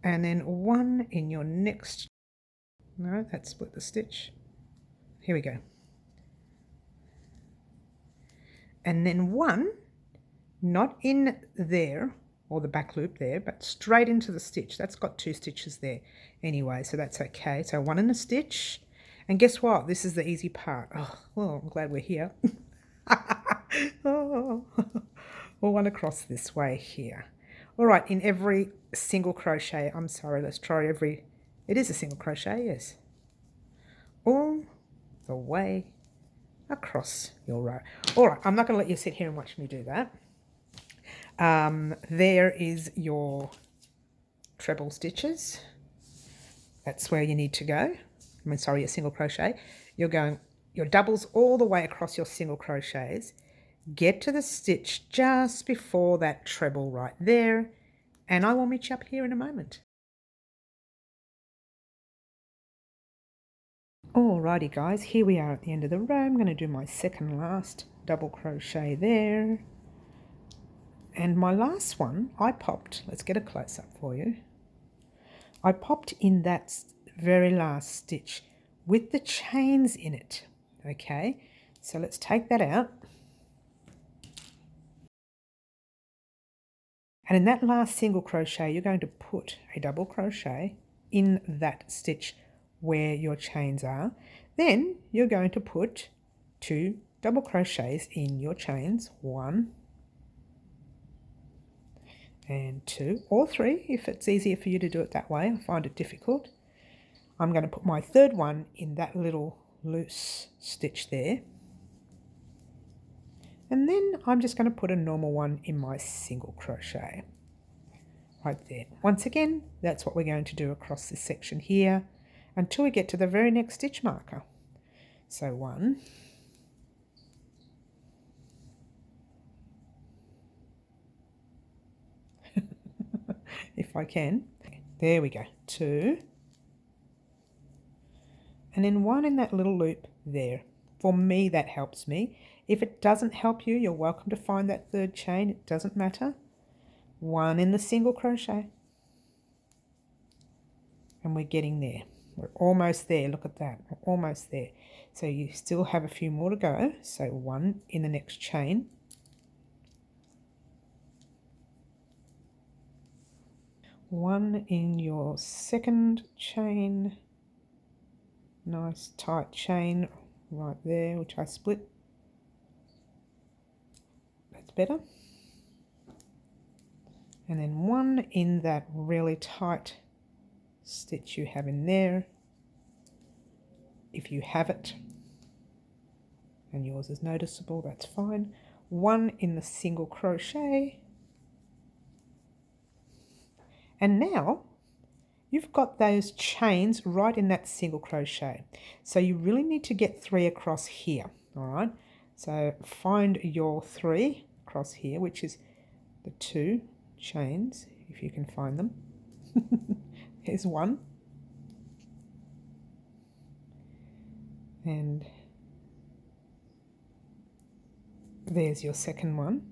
and then 1 in your next, no, that split the stitch. Here we go. And then 1, not in there, or the back loop there, but straight into the stitch. That's got 2 stitches there anyway, so that's okay. So 1 in the stitch, and guess what? This is the easy part. Oh, well, I'm glad we're here. Oh, well, 1 across this way here. All right, in every single crochet, I'm sorry, let's try every, it is a single crochet, yes. All the way across your row. All right, I'm not going to let you sit here and watch me do that. There is your treble stitches. That's where you need to go. Your single crochet. You're going your doubles all the way across your single crochets. Get to the stitch just before that treble right there, and I will meet you up here in a moment. Alrighty guys, here we are at the end of the row. I'm going to do my second last double crochet there. And my last one, I popped, let's get a close up for you. I popped in that very last stitch with the chains in it. Okay, so let's take that out. And in that last single crochet, you're going to put a double crochet in that stitch where your chains are. Then you're going to put 2 double crochets in your chains, 1 and 2, or 3 if it's easier for you to do it that way. I find it difficult. I'm going to put my 3rd one in that little loose stitch there, and then I'm just going to put a normal one in my single crochet right there. Once again, that's what we're going to do across this section here, until we get to the very next stitch marker. So 1, if I can, there we go, 2, and then 1 in that little loop there. For me, that helps me. If it doesn't help you, you're welcome to find that third chain. It doesn't matter. 1 in the single crochet. And we're getting there. We're almost there. Look at that. We're almost there. So you still have a few more to go. So 1 in the next chain. 1 in your second chain. Nice tight chain right there, which I split. That's better. And then 1 in that really tight stitch you have in there, if you have it, and yours is noticeable, that's fine. 1 in the single crochet, and now you've got those chains right in that single crochet, so you really need to get 3 across here. All right, so find your 3 across here, which is the 2 chains, if you can find them. Here's 1, and there's your second one,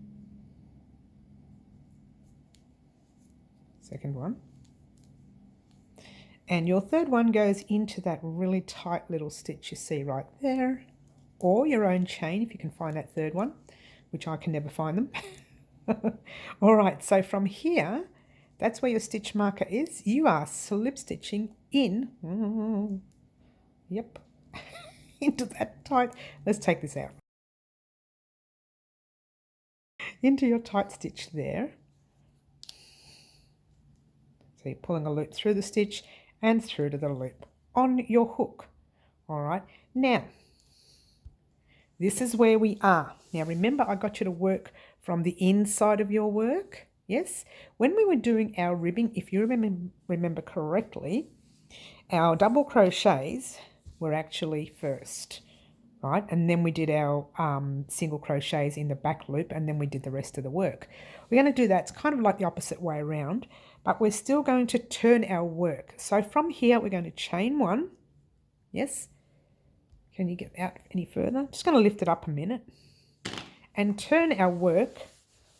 and your third one goes into that really tight little stitch you see right there, or your own chain if you can find that third one, which I can never find them. All right, so from here, that's where your stitch marker is. You are slip stitching in, yep, into that tight, let's take this out, into your tight stitch there. So you're pulling a loop through the stitch and through to the loop on your hook. All right, now this is where we are. Now remember, I got you to work from the inside of your work. Yes, when we were doing our ribbing, if you remember correctly, our double crochets were actually first, right? And then we did our single crochets in the back loop, and then we did the rest of the work. We're going to do that. It's kind of like the opposite way around, but we're still going to turn our work. So from here, we're going to chain 1. Yes. Can you get out any further? I'm just going to lift it up a minute and turn our work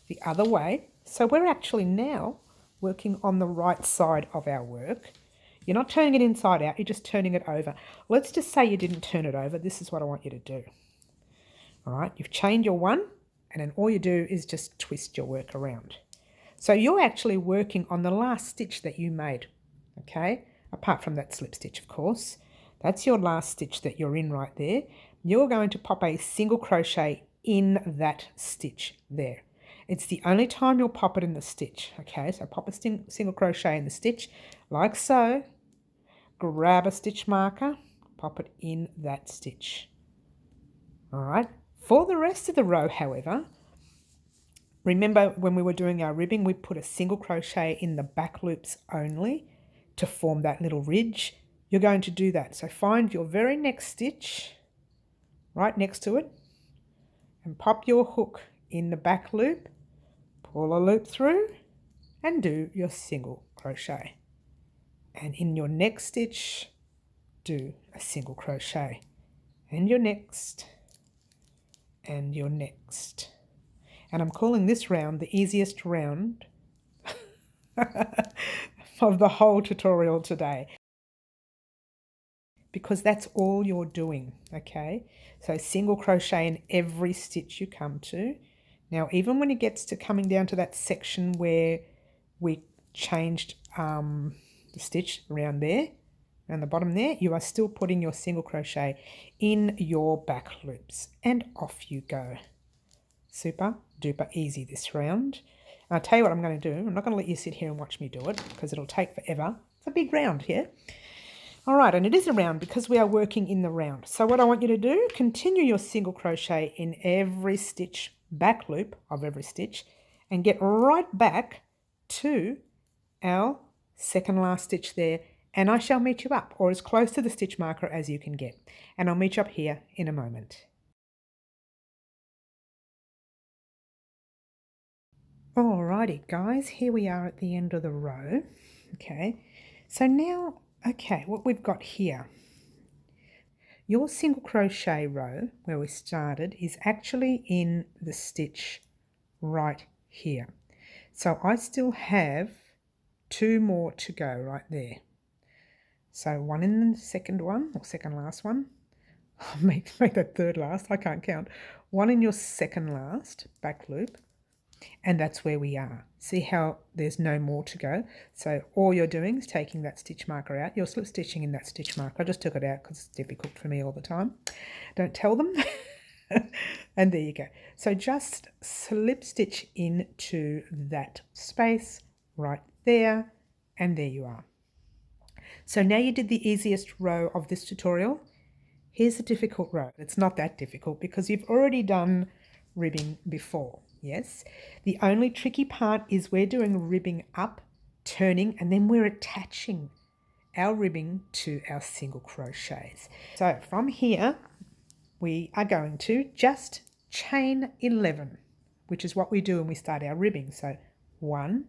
the other way. So we're actually now working on the right side of our work. You're not turning it inside out, you're just turning it over. Let's just say you didn't turn it over. This is what I want you to do. All right, you've chained your 1, and then all you do is just twist your work around. So you're actually working on the last stitch that you made, okay? Apart from that slip stitch, of course. That's your last stitch that you're in right there. You're going to pop a single crochet in that stitch there. It's the only time you'll pop it in the stitch, okay? So pop a single crochet in the stitch, like so. Grab a stitch marker, pop it in that stitch. All right. For the rest of the row, however, remember when we were doing our ribbing, we put a single crochet in the back loops only to form that little ridge. You're going to do that. So find your very next stitch right next to it and pop your hook in the back loop, pull a loop through and do your single crochet. And in your next stitch, do a single crochet, and your next, and your next. And I'm calling this round the easiest round of the whole tutorial today, because that's all you're doing, okay? So single crochet in every stitch you come to. Now, even when it gets to coming down to that section where we changed the stitch around there, around the bottom there, you are still putting your single crochet in your back loops, and off you go. Super duper easy this round. And I'll tell you what I'm going to do. I'm not going to let you sit here and watch me do it because it'll take forever. It's a big round here. All right, and it is a round because we are working in the round. So what I want you to do, continue your single crochet in every stitch, back loop of every stitch, and get right back to our second last stitch there and I shall meet you up, or as close to the stitch marker as you can get, and I'll meet you up here in a moment. Alrighty guys, here we are at the end of the row. Okay, so now, okay, what we've got here, your single crochet row where we started is actually in the stitch right here. So I still have 2 more to go right there. So one in the second one, or second last one. make that third last, I can't count. One in your second last back loop, and that's where we are. See how there's no more to go? So all you're doing is taking that stitch marker out. You're slip stitching in that stitch marker. I just took it out because it's difficult for me all the time. Don't tell them. And there you go. So just slip stitch into that space right there, and there you are. So now you did the easiest row of this tutorial. Here's the difficult row. It's not that difficult because you've already done ribbing before, yes? The only tricky part is we're doing ribbing up, turning, and then we're attaching our ribbing to our single crochets. So from here, we are going to just chain 11, which is what we do when we start our ribbing. So 1,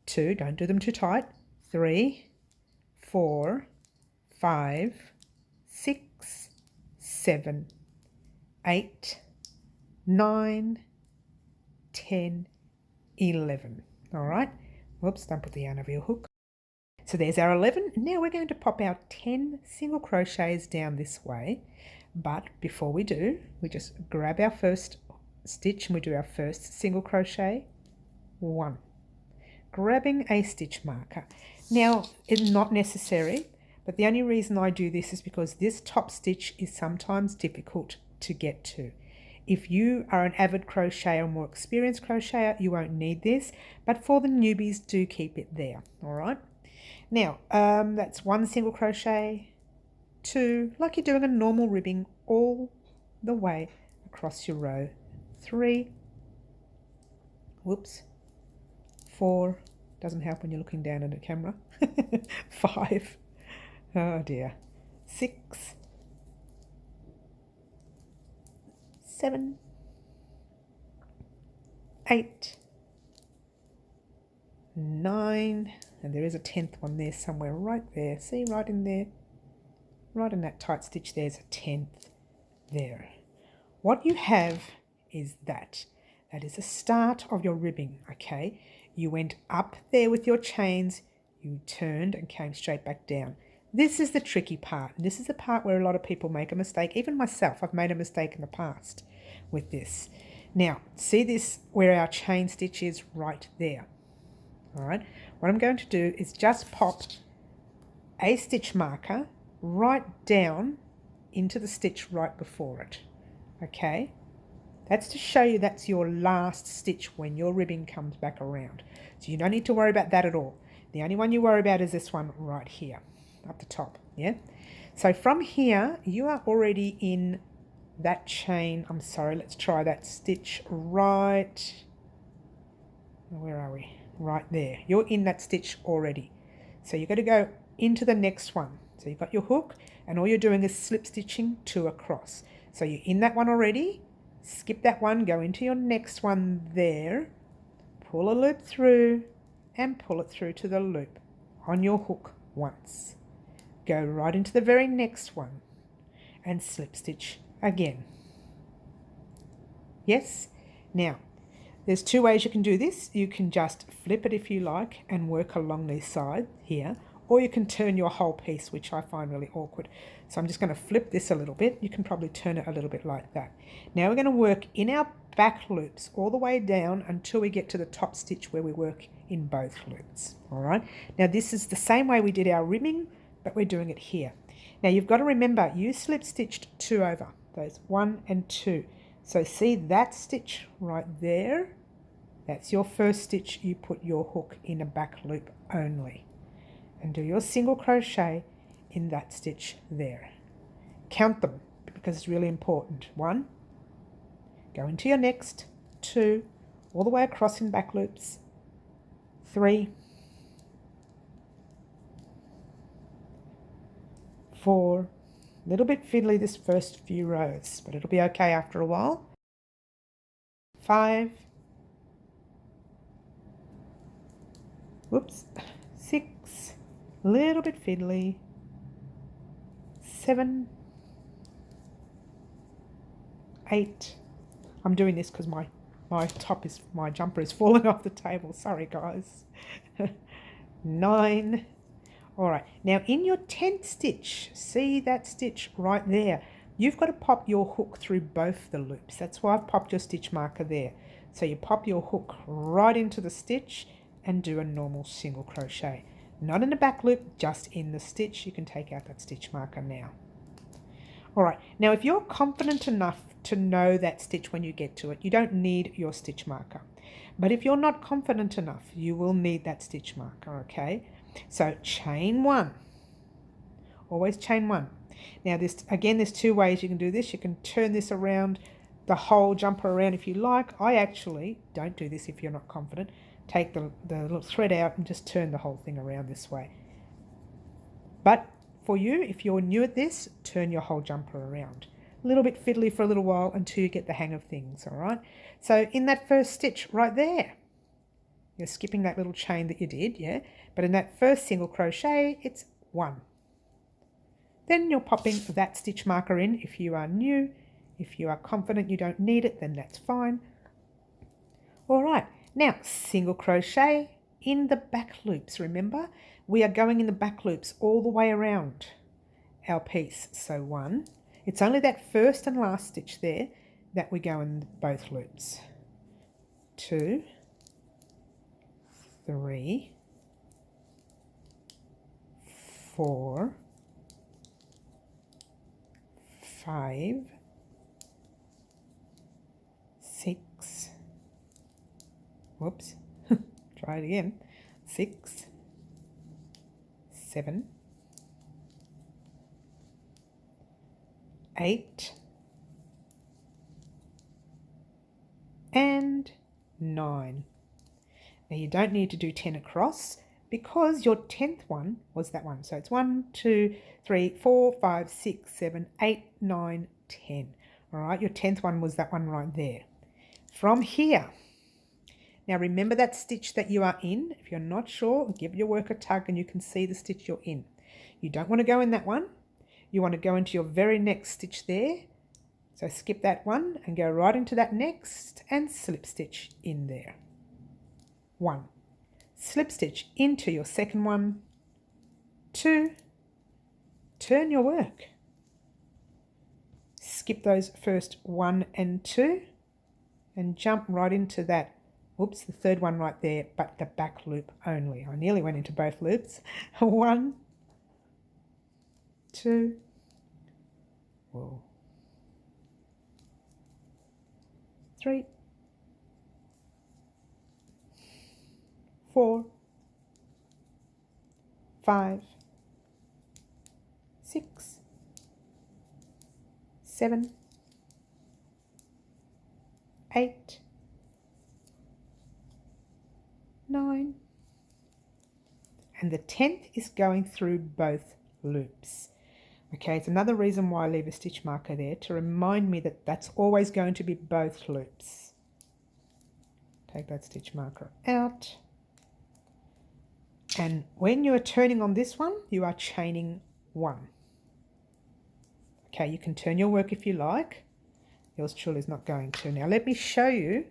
2, don't do them too tight, 3, 4, 5, 6, 7, 8, 9, 10, 11. All right. Whoops, don't put the yarn over your hook. So there's our 11. Now we're going to pop our 10 single crochets down this way. But before we do, we just grab our first stitch and we do our first single crochet, 1. Grabbing a stitch marker. Now, it's not necessary, but the only reason I do this is because this top stitch is sometimes difficult to get to. If you are an avid crocheter or more experienced crocheter, you won't need this, but for the newbies, do keep it there, all right? Now, that's 1 single crochet, 2, like you're doing a normal ribbing all the way across your row, 3, whoops, 4, doesn't help when you're looking down at the camera, 5, oh dear, 6, 7, 8, 9, and there is a 10th one there somewhere, right there, see, right in there, right in that tight stitch, there's a 10th there. What you have is that is the start of your ribbing, okay? You went up there with your chains, you turned and came straight back down. This is the tricky part. This is the part where a lot of people make a mistake. Even myself, I've made a mistake in the past with this. Now, see this where our chain stitch is right there. All right, what I'm going to do is just pop a stitch marker right down into the stitch right before it. Okay, that's to show you that's your last stitch when your ribbing comes back around. So you don't need to worry about that at all. The only one you worry about is this one right here, up the top, yeah? So from here, you are already in that chain. I'm sorry, let's try that stitch right, where are we? Right there. You're in that stitch already. So you've got to go into the next one. So you've got your hook and all you're doing is slip stitching 2 across. So you're in that one already. Skip that one, go into your next one there, pull a loop through and pull it through to the loop on your hook once. Go right into the very next one and slip stitch again. Yes? Now, there's 2 ways you can do this. You can just flip it if you like and work along this side here, or you can turn your whole piece, which I find really awkward. So I'm just going to flip this a little bit. You can probably turn it a little bit like that. Now we're going to work in our back loops all the way down until we get to the top stitch where we work in both loops. All right. Now this is the same way we did our ribbing, but we're doing it here. Now you've got to remember, you slip stitched 2 over, those 1 and 2. So see that stitch right there? That's your first stitch. You put your hook in a back loop only. And do your single crochet in that stitch there. Count them because it's really important. 1, go into your next, 2, all the way across in back loops, 3, 4, a little bit fiddly this first few rows, but it'll be okay after a while. 5, whoops, 6, a little bit fiddly, 7, 8. I'm doing this because my jumper is falling off the table. Sorry, guys. 9. All right. Now in your 10th stitch, see that stitch right there? You've got to pop your hook through both the loops. That's why I've popped your stitch marker there. So you pop your hook right into the stitch and do a normal single crochet. Not in the back loop, just in the stitch. You can take out that stitch marker now. All right, now if you're confident enough to know that stitch when you get to it, you don't need your stitch marker. But if you're not confident enough, you will need that stitch marker, okay? So chain 1. Always chain 1. Now there's 2 ways you can do this. You can turn this around, the whole jumper around if you like. I actually don't do this if you're not confident. Take the little thread out and just turn the whole thing around this way. But for you, if you're new at this, turn your whole jumper around. A little bit fiddly for a little while until you get the hang of things, all right? So in that first stitch right there, you're skipping that little chain that you did, yeah? But in that first single crochet, it's 1. Then you're popping that stitch marker in if you are new. If you are confident you don't need it, then that's fine. All right, now single crochet in the back loops. Remember, we are going in the back loops all the way around our piece. So 1, it's only that first and last stitch there that we go in both loops. 2, 3, 4, 5, 6, whoops, try it again, 6, 7, 8, and 9. Now you don't need to do 10 across because your 10th one was that one. So it's 1, 2, 3, 4, 5, 6, 7, 8, 9, 10. All right, your 10th one was that one right there. From here, now remember that stitch that you are in. If you're not sure, give your work a tug and you can see the stitch you're in. You don't want to go in that one. You want to go into your very next stitch there. So skip that one and go right into that next and slip stitch in there. 1. Slip stitch into your second one. 2. Turn your work. Skip those first 1 and 2 and jump right into that. Oops, the third one right there, but the back loop only. I nearly went into both loops. 1, 2, whoa, 3, 4, 5, 6, 7, 8, 9, and the 10th is going through both loops. Okay, it's another reason why I leave a stitch marker there to remind me that that's always going to be both loops. Take that stitch marker out. And when you are turning on this one, you are chaining 1. Okay, you can turn your work if you like. Yours truly is not going to. Now let me show you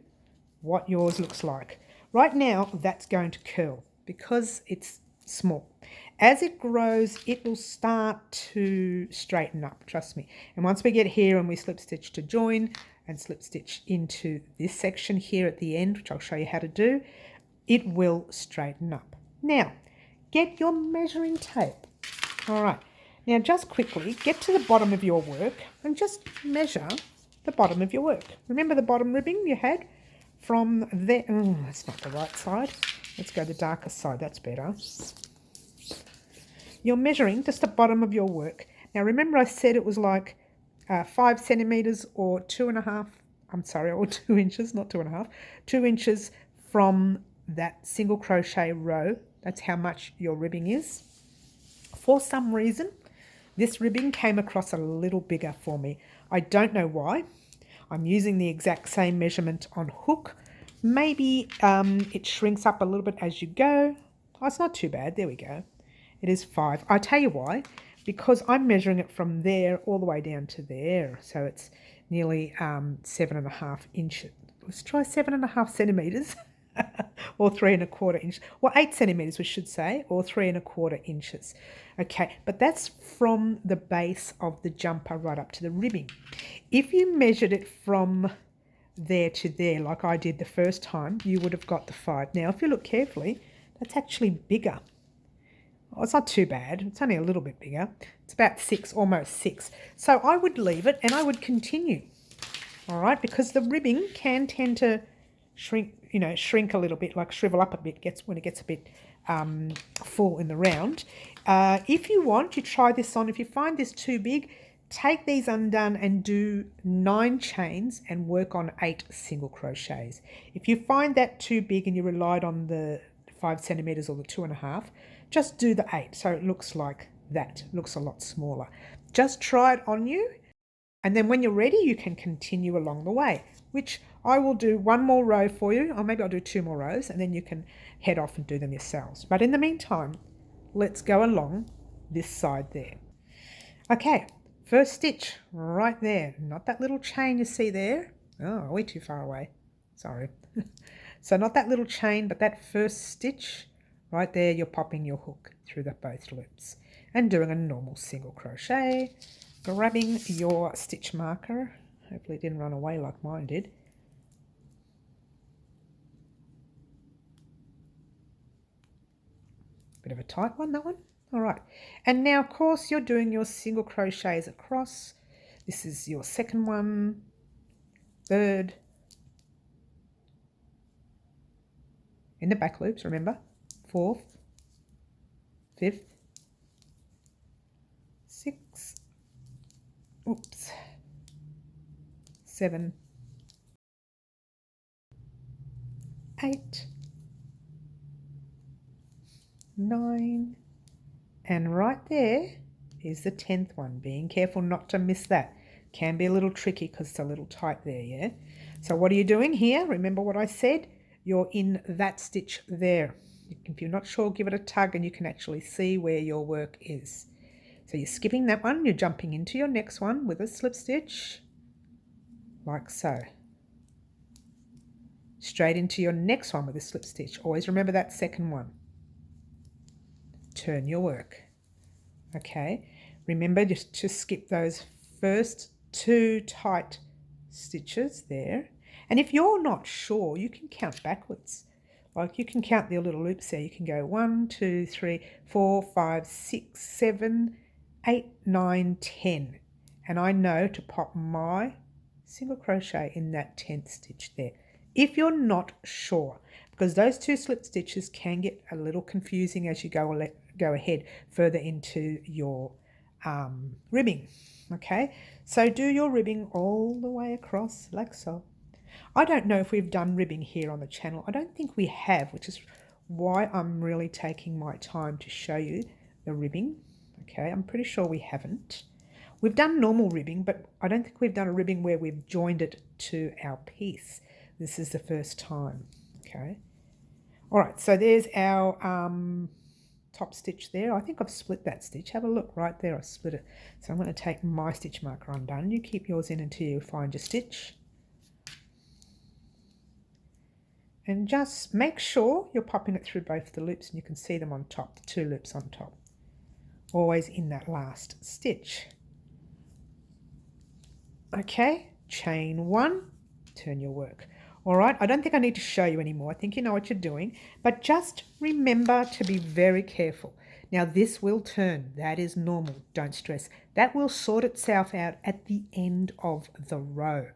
what yours looks like. Right now, that's going to curl because it's small. As it grows, it will start to straighten up, trust me. And once we get here and we slip stitch to join and slip stitch into this section here at the end, which I'll show you how to do, it will straighten up. Now, get your measuring tape. All right, now just quickly get to the bottom of your work and just measure the bottom of your work. Remember the bottom ribbing you had from there? Oh, that's not the right side. Let's go the darker side, that's better. You're measuring just the bottom of your work. Now remember I said it was like 5 centimeters or 2.5, I'm sorry, or 2 inches, not 2.5, 2 inches from that single crochet row. That's how much your ribbing is. For some reason, This ribbing came across a little bigger for me. I don't know why. I'm using the exact same measurement on hook. Maybe it shrinks up a little bit as you go. Oh, it's not too bad. There we go. It is 5. I'll tell you why. Because I'm measuring it from there all the way down to there. So it's nearly 7.5 inches. Let's try 7.5 centimetres. Or 3.25 inches. Well, 8 centimetres we should say, or 3.25 inches. Okay, but that's from the base of the jumper right up to the ribbing. If you measured it from there to there, like I did the first time, you would have got the 5. Now, if you look carefully, that's actually bigger. Oh, it's not too bad. It's only a little bit bigger. It's about 6, almost 6. So I would leave it and I would continue. All right, because the ribbing can tend to shrink a little bit, like shrivel up a bit when it gets a bit full in the round. If you want, you try this on. If you find this too big, take these undone and do 9 chains and work on 8 single crochets. If you find that too big and you relied on the 5 centimetres or the 2.5, just do the 8 so it looks like that. It looks a lot smaller. Just try it on you, and then when you're ready you can continue along the way, which I will do 1 more row for you, or maybe I'll do 2 more rows, and then you can head off and do them yourselves. But in the meantime, let's go along this side there. Okay, first stitch right there. Not that little chain you see there. Oh, way too far away. Sorry. So not that little chain, but that first stitch right there, you're popping your hook through both loops and doing a normal single crochet, grabbing your stitch marker. Hopefully it didn't run away like mine did. Bit of a tight one, that one. All right. And now, of course, you're doing your single crochets across. This is your second one, third, in the back loops, remember, 4th, 5th, 6th, oops, 7, 8, 9, and right there is the 10th one. Being careful not to miss that. Can be a little tricky because it's a little tight there, yeah? So what are you doing here? Remember what I said? You're in that stitch there. If you're not sure, give it a tug and you can actually see where your work is. So you're skipping that one, you're jumping into your next one with a slip stitch, like so. Straight into your next one with a slip stitch. Always remember that second one. Turn your work. Okay, remember just to skip those first 2 tight stitches there. And if you're not sure, you can count backwards. Like you can count the little loops there. You can go 1, 2, 3, 4, 5, 6, 7, 8, 9, 10. And I know to pop my single crochet in that 10th stitch there. If you're not sure, because those 2 slip stitches can get a little confusing as you go ahead further into your ribbing. Okay, so do your ribbing all the way across like so. I don't know if we've done ribbing here on the channel. I don't think we have, which is why I'm really taking my time to show you the ribbing. Okay, I'm pretty sure we haven't. We've done normal ribbing, but I don't think we've done a ribbing where we've joined it to our piece. This is the first time. Okay. All right, so there's our top stitch there. I think I've split that stitch. Have a look right there. I've split it. So I'm going to take my stitch marker undone. You keep yours in until you find your stitch. And just make sure you're popping it through both the loops and you can see them on top, the 2 loops on top. Always in that last stitch. Okay, chain 1, turn your work. All right, I don't think I need to show you anymore. I think you know what you're doing, but just remember to be very careful. Now this will turn, that is normal, don't stress. That will sort itself out at the end of the row.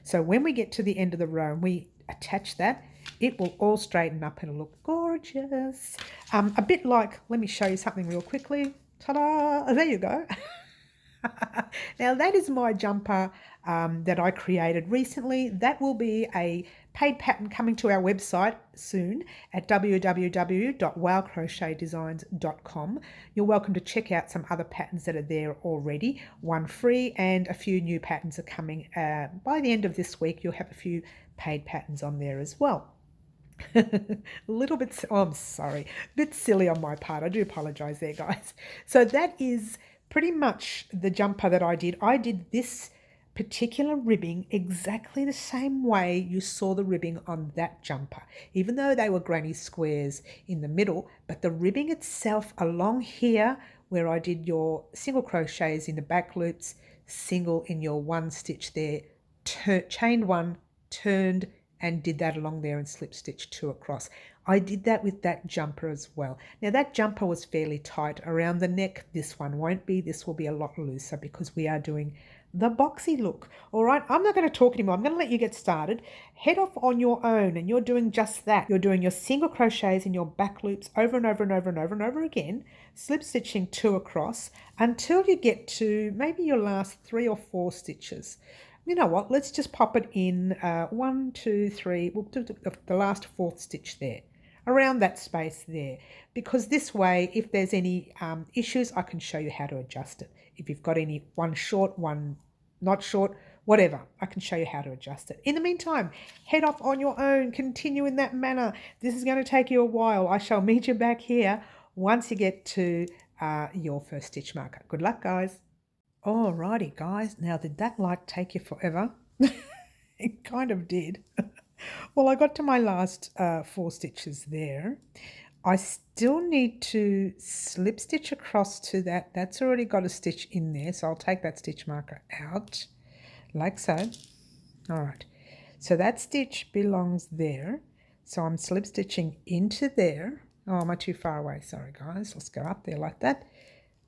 So when we get to the end of the row and we attach that, it will all straighten up and look gorgeous. A bit like, let me show you something real quickly. Ta-da, there you go. Now that is my jumper that I created recently. That will be a paid pattern coming to our website soon at www.wowcrochetdesigns.com. You're welcome to check out some other patterns that are there already, one free, and a few new patterns are coming. By the end of this week, you'll have a few paid patterns on there as well. A little bit, oh, I'm sorry, a bit silly on my part. I do apologize there, guys. So that is pretty much the jumper that I did. I did this particular ribbing exactly the same way you saw the ribbing on that jumper, even though they were granny squares in the middle, but the ribbing itself along here where I did your single crochets in the back loops, single in your one stitch there, chained one, turned, and did that along there and slip stitch 2 across. I did that with that jumper as well. Now that jumper was fairly tight around the neck. This one won't be. This will be a lot looser because we are doing the boxy look. All right, I'm not going to talk anymore. I'm going to let you get started. Head off on your own and you're doing just that. You're doing your single crochets in your back loops over and over and over and over and over again, slip stitching 2 across until you get to maybe your last 3 or 4 stitches. You know what, let's just pop it in 1, 2, 3, we'll do the last 4th stitch there, around that space there, because this way, if there's any issues, I can show you how to adjust it. If you've got any, one short, one not short, whatever, I can show you how to adjust it. In the meantime, head off on your own, continue in that manner. This is going to take you a while. I shall meet you back here once you get to your first stitch marker. Good luck, guys. Alrighty, guys. Now, did that like take you forever? It kind of did. Well, I got to my last 4 stitches there. I still need to slip stitch across to that. That's already got a stitch in there, so I'll take that stitch marker out, like so. All right. So that stitch belongs there. So I'm slip stitching into there. Oh, am I too far away? Sorry, guys. Let's go up there like that.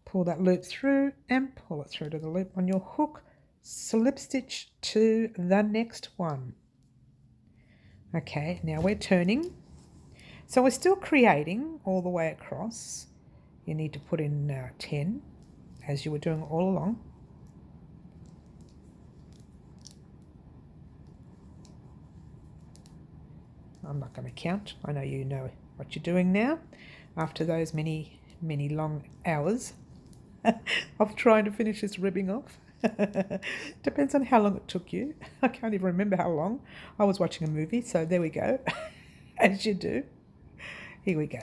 Pull that loop through and pull it through to the loop on your hook, slip stitch to the next one. Okay, now we're turning. So we're still creating all the way across. You need to put in 10 as you were doing all along. I'm not going to count. I know you know what you're doing now after those many long hours of trying to finish this ribbing off. Depends on how long it took you. I can't even remember how long. I was watching a movie, so there we go. As you do. Here we go.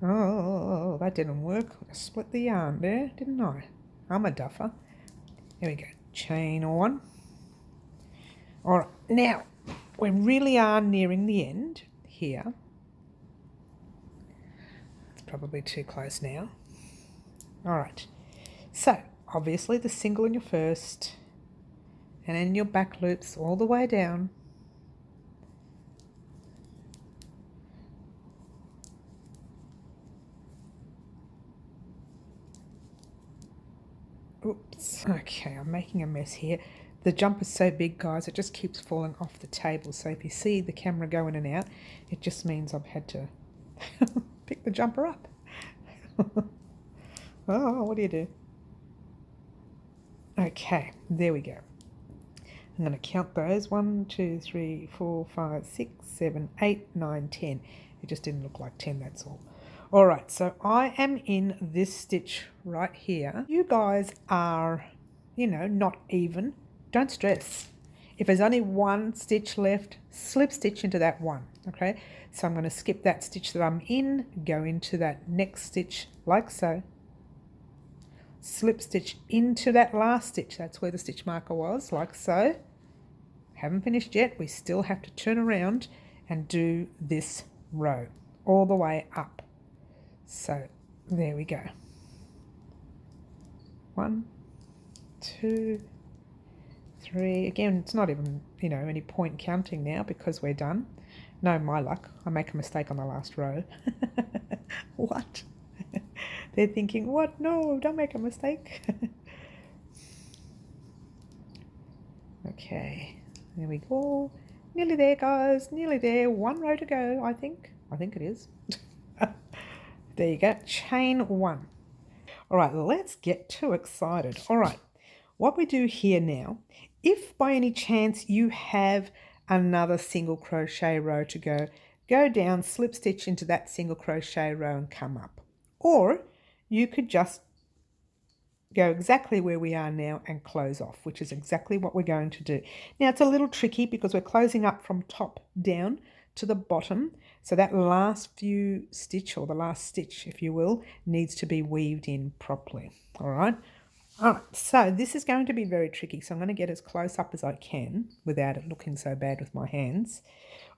Oh, that didn't work. I split the yarn there, didn't I? I'm a duffer. Here we go. Chain 1. All right, now we really are nearing the end here. It's probably too close now. All right. So, obviously the single in your first, and then your back loops all the way down. Oops. Okay, I'm making a mess here. The jumper's so big, guys, it just keeps falling off the table. So if you see the camera go in and out, it just means I've had to pick the jumper up. Oh, what do you do? Okay, there we go. I'm going to count those. 1, 2, 3, 4, 5, 6, 7, 8, 9, 10. It just didn't look like 10, that's all. All right, so I am in this stitch right here. You guys are, you know, not even. Don't stress. If there's only one stitch left, slip stitch into that one, okay? So I'm going to skip that stitch that I'm in, go into that next stitch like so. Slip stitch into that last stitch. That's where the stitch marker was, like so. Haven't finished yet. We still have to turn around and do this row all the way up. So there we go. 1, 2, 3. Again, it's not even, you know, any point counting now because we're done. No, my luck. I make a mistake on the last row. What? They're thinking, what? No, don't make a mistake. Okay, there we go. Nearly there, guys. Nearly there. 1 row to go, I think. I think it is. There you go. Chain 1. All right, let's get too excited. All right, what we do here now, if by any chance you have another single crochet row to go. Go down, slip stitch into that single crochet row and come up. Or you could just go exactly where we are now and close off, which is exactly what we're going to do. Now it's a little tricky because we're closing up from top down to the bottom, so that last few stitch, or the last stitch if you will, needs to be weaved in properly. All right, so this is going to be very tricky, so I'm going to get as close up as I can without it looking so bad with my hands.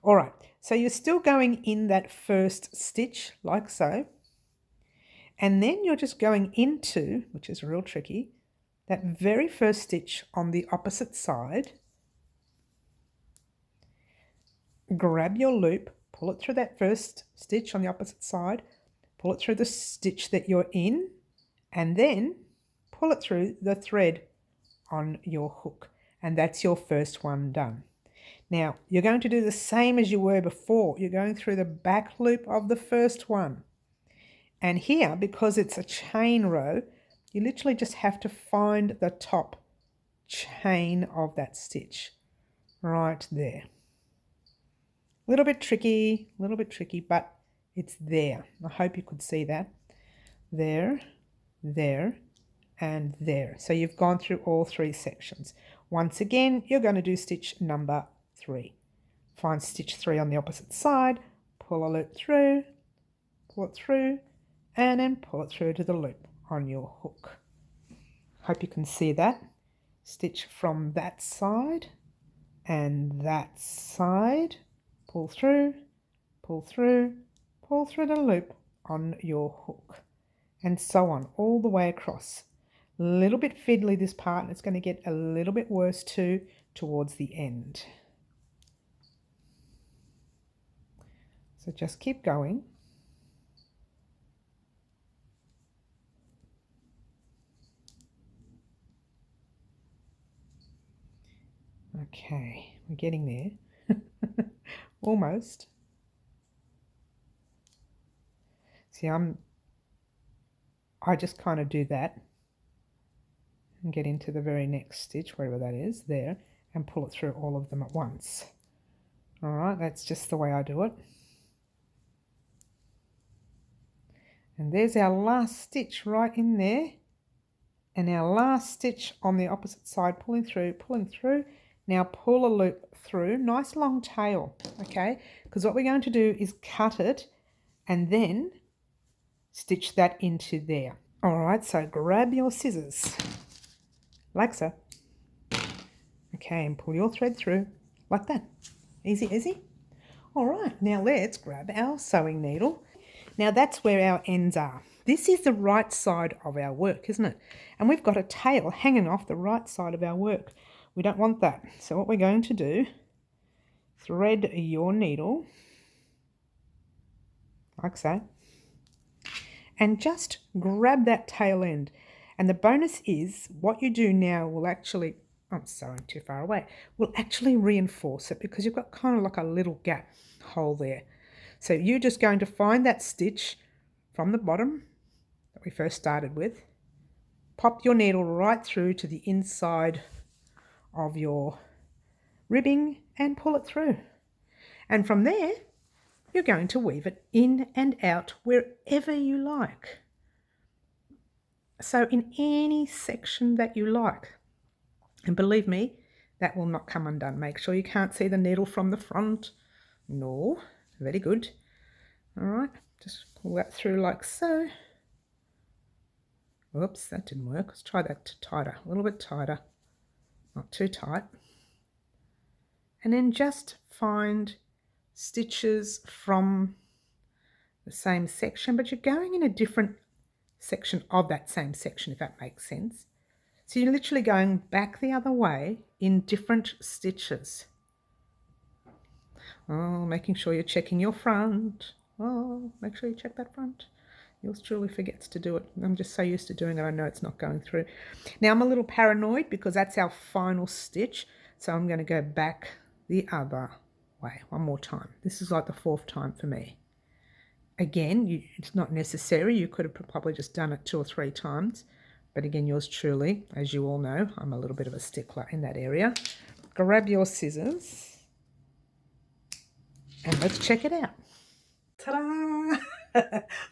All right, so you're still going in that first stitch like so, and then you're just going into, which is real tricky, that very first stitch on the opposite side. Grab your loop, pull it through that first stitch on the opposite side, pull it through the stitch that you're in, and then pull it through the thread on your hook. And that's your first one done. Now, you're going to do the same as you were before. You're going through the back loop of the first one. And here, because it's a chain row, you literally just have to find the top chain of that stitch right there. A little bit tricky, but it's there. I hope you could see that. There, there, and there. So you've gone through all three sections. Once again, you're going to do stitch number 3. Find stitch 3 on the opposite side, pull a loop through, pull it through, and then pull it through to the loop on your hook. Hope you can see that. Stitch from that side and that side, pull through, pull through, pull through the loop on your hook, and so on all the way across. A little bit fiddly this part, and it's going to get a little bit worse too towards the end. So just keep going. Okay, we're getting there. Almost. See, I just kind of do that and get into the very next stitch, wherever that is, there, and pull it through all of them at once. All right, that's just the way I do it. And there's our last stitch right in there. And our last stitch on the opposite side, pulling through, pulling through. Now pull a loop through, nice long tail, okay? Because what we're going to do is cut it and then stitch that into there. All right, so grab your scissors, like so. Okay, and pull your thread through, like that. Easy, easy. All right, now let's grab our sewing needle. Now that's where our ends are. This is the right side of our work, isn't it? And we've got a tail hanging off the right side of our work. We don't want that. So what we're going to do, thread your needle, like so, and just grab that tail end. And the bonus is what you do now will actually, I'm sewing too far away, will actually reinforce it because you've got kind of like a little gap hole there. So you're just going to find that stitch from the bottom that we first started with, pop your needle right through to the inside of your ribbing and pull it through. And from there, you're going to weave it in and out wherever you like. So in any section that you like. And believe me, that will not come undone. Make sure you can't see the needle from the front. No, very good. All right, just pull that through like so. Oops, that didn't work. Let's try that tighter, a little bit tighter. Not too tight. And then just find stitches from the same section, but you're going in a different section of that same section, if that makes sense. So you're literally going back the other way in different stitches. Oh, making sure you're checking your front. Oh, make sure you check that front. Yours truly forgets to do it. I'm just so used to doing it, I know it's not going through. Now I'm a little paranoid because that's our final stitch. So I'm going to go back the other way one more time. This is like the 4th time for me. Again, it's not necessary. You could have probably just done it 2 or 3 times. But again, yours truly, as you all know, I'm a little bit of a stickler in that area. Grab your scissors and let's check it out. Ta-da!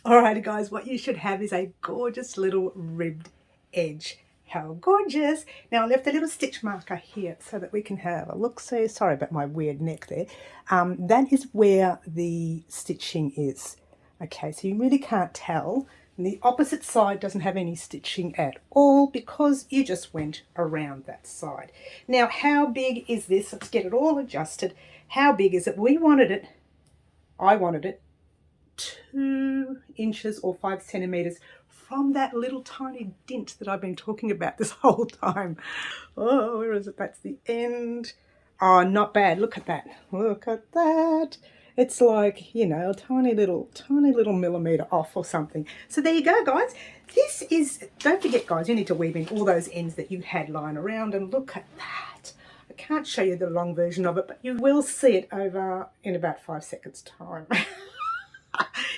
Alrighty guys, what you should have is a gorgeous little ribbed edge. How gorgeous! Now I left a little stitch marker here so that we can have a look. See, sorry about my weird neck there. That is where the stitching is. Okay, so you really can't tell. And the opposite side doesn't have any stitching at all because you just went around that side. Now, how big is this? Let's get it all adjusted. How big is it? I wanted it 2 inches or 5 centimeters from that little tiny dint that I've been talking about this whole time. Oh, where is it? That's the end. Oh, not bad. Look at that. Look at that. It's like, you know, a tiny little millimeter off or something. So there you go, guys. This is, don't forget, guys, you need to weave in all those ends that you had lying around, and look at that. I can't show you the long version of it, but you will see it over in about 5 seconds time.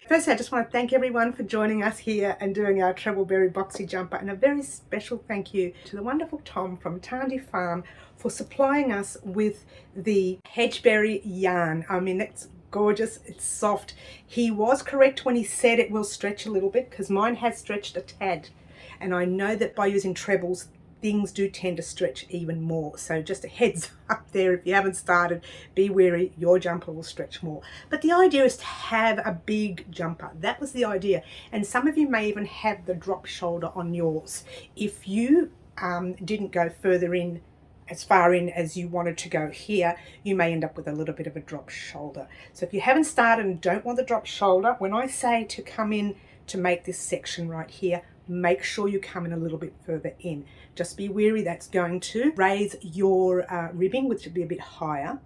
Firstly, I just want to thank everyone for joining us here and doing our Trebleberry Boxy Jumper, and a very special thank you to the wonderful Tom from Tarndie Farm for supplying us with the hedgeberry yarn. I mean, that's gorgeous, it's soft. He was correct when he said it will stretch a little bit, because mine has stretched a tad, and I know that by using trebles things do tend to stretch even more. So just a heads up there, if you haven't started, be wary, your jumper will stretch more. But the idea is to have a big jumper. That was the idea. And some of you may even have the drop shoulder on yours. If you didn't go further in, as far in as you wanted to go here, you may end up with a little bit of a drop shoulder. So if you haven't started and don't want the drop shoulder, when I say to come in to make this section right here, make sure you come in a little bit further in. Just be wary, that's going to raise your ribbing, which would be a bit higher.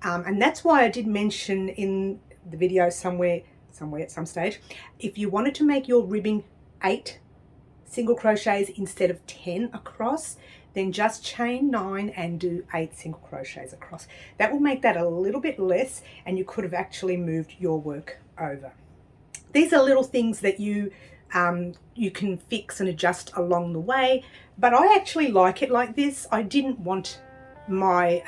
And that's why I did mention in the video somewhere at some stage, if you wanted to make your ribbing 8 single crochets instead of 10 across, then just chain 9 and do 8 single crochets across. That will make that a little bit less, and you could have actually moved your work over. These are little things that you can fix and adjust along the way, but I actually like it like this. I didn't want my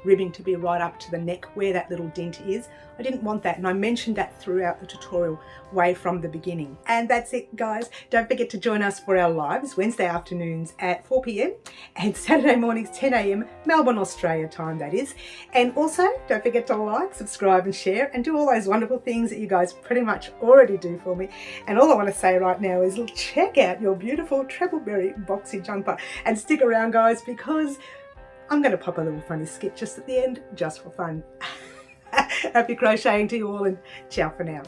ribbing to be right up to the neck where that little dent is. I didn't want that, and I mentioned that throughout the tutorial way from the beginning. And that's it, guys. Don't forget to join us for our lives Wednesday afternoons at 4 p.m. and Saturday mornings 10 a.m. Melbourne, Australia time, that is. And also don't forget to like, subscribe and share, and do all those wonderful things that you guys pretty much already do for me. And all I want to say right now is check out your beautiful Trebleberry Boxy Jumper, and stick around, guys, because I'm going to pop a little funny skit just at the end, just for fun. Happy crocheting to you all, and ciao for now.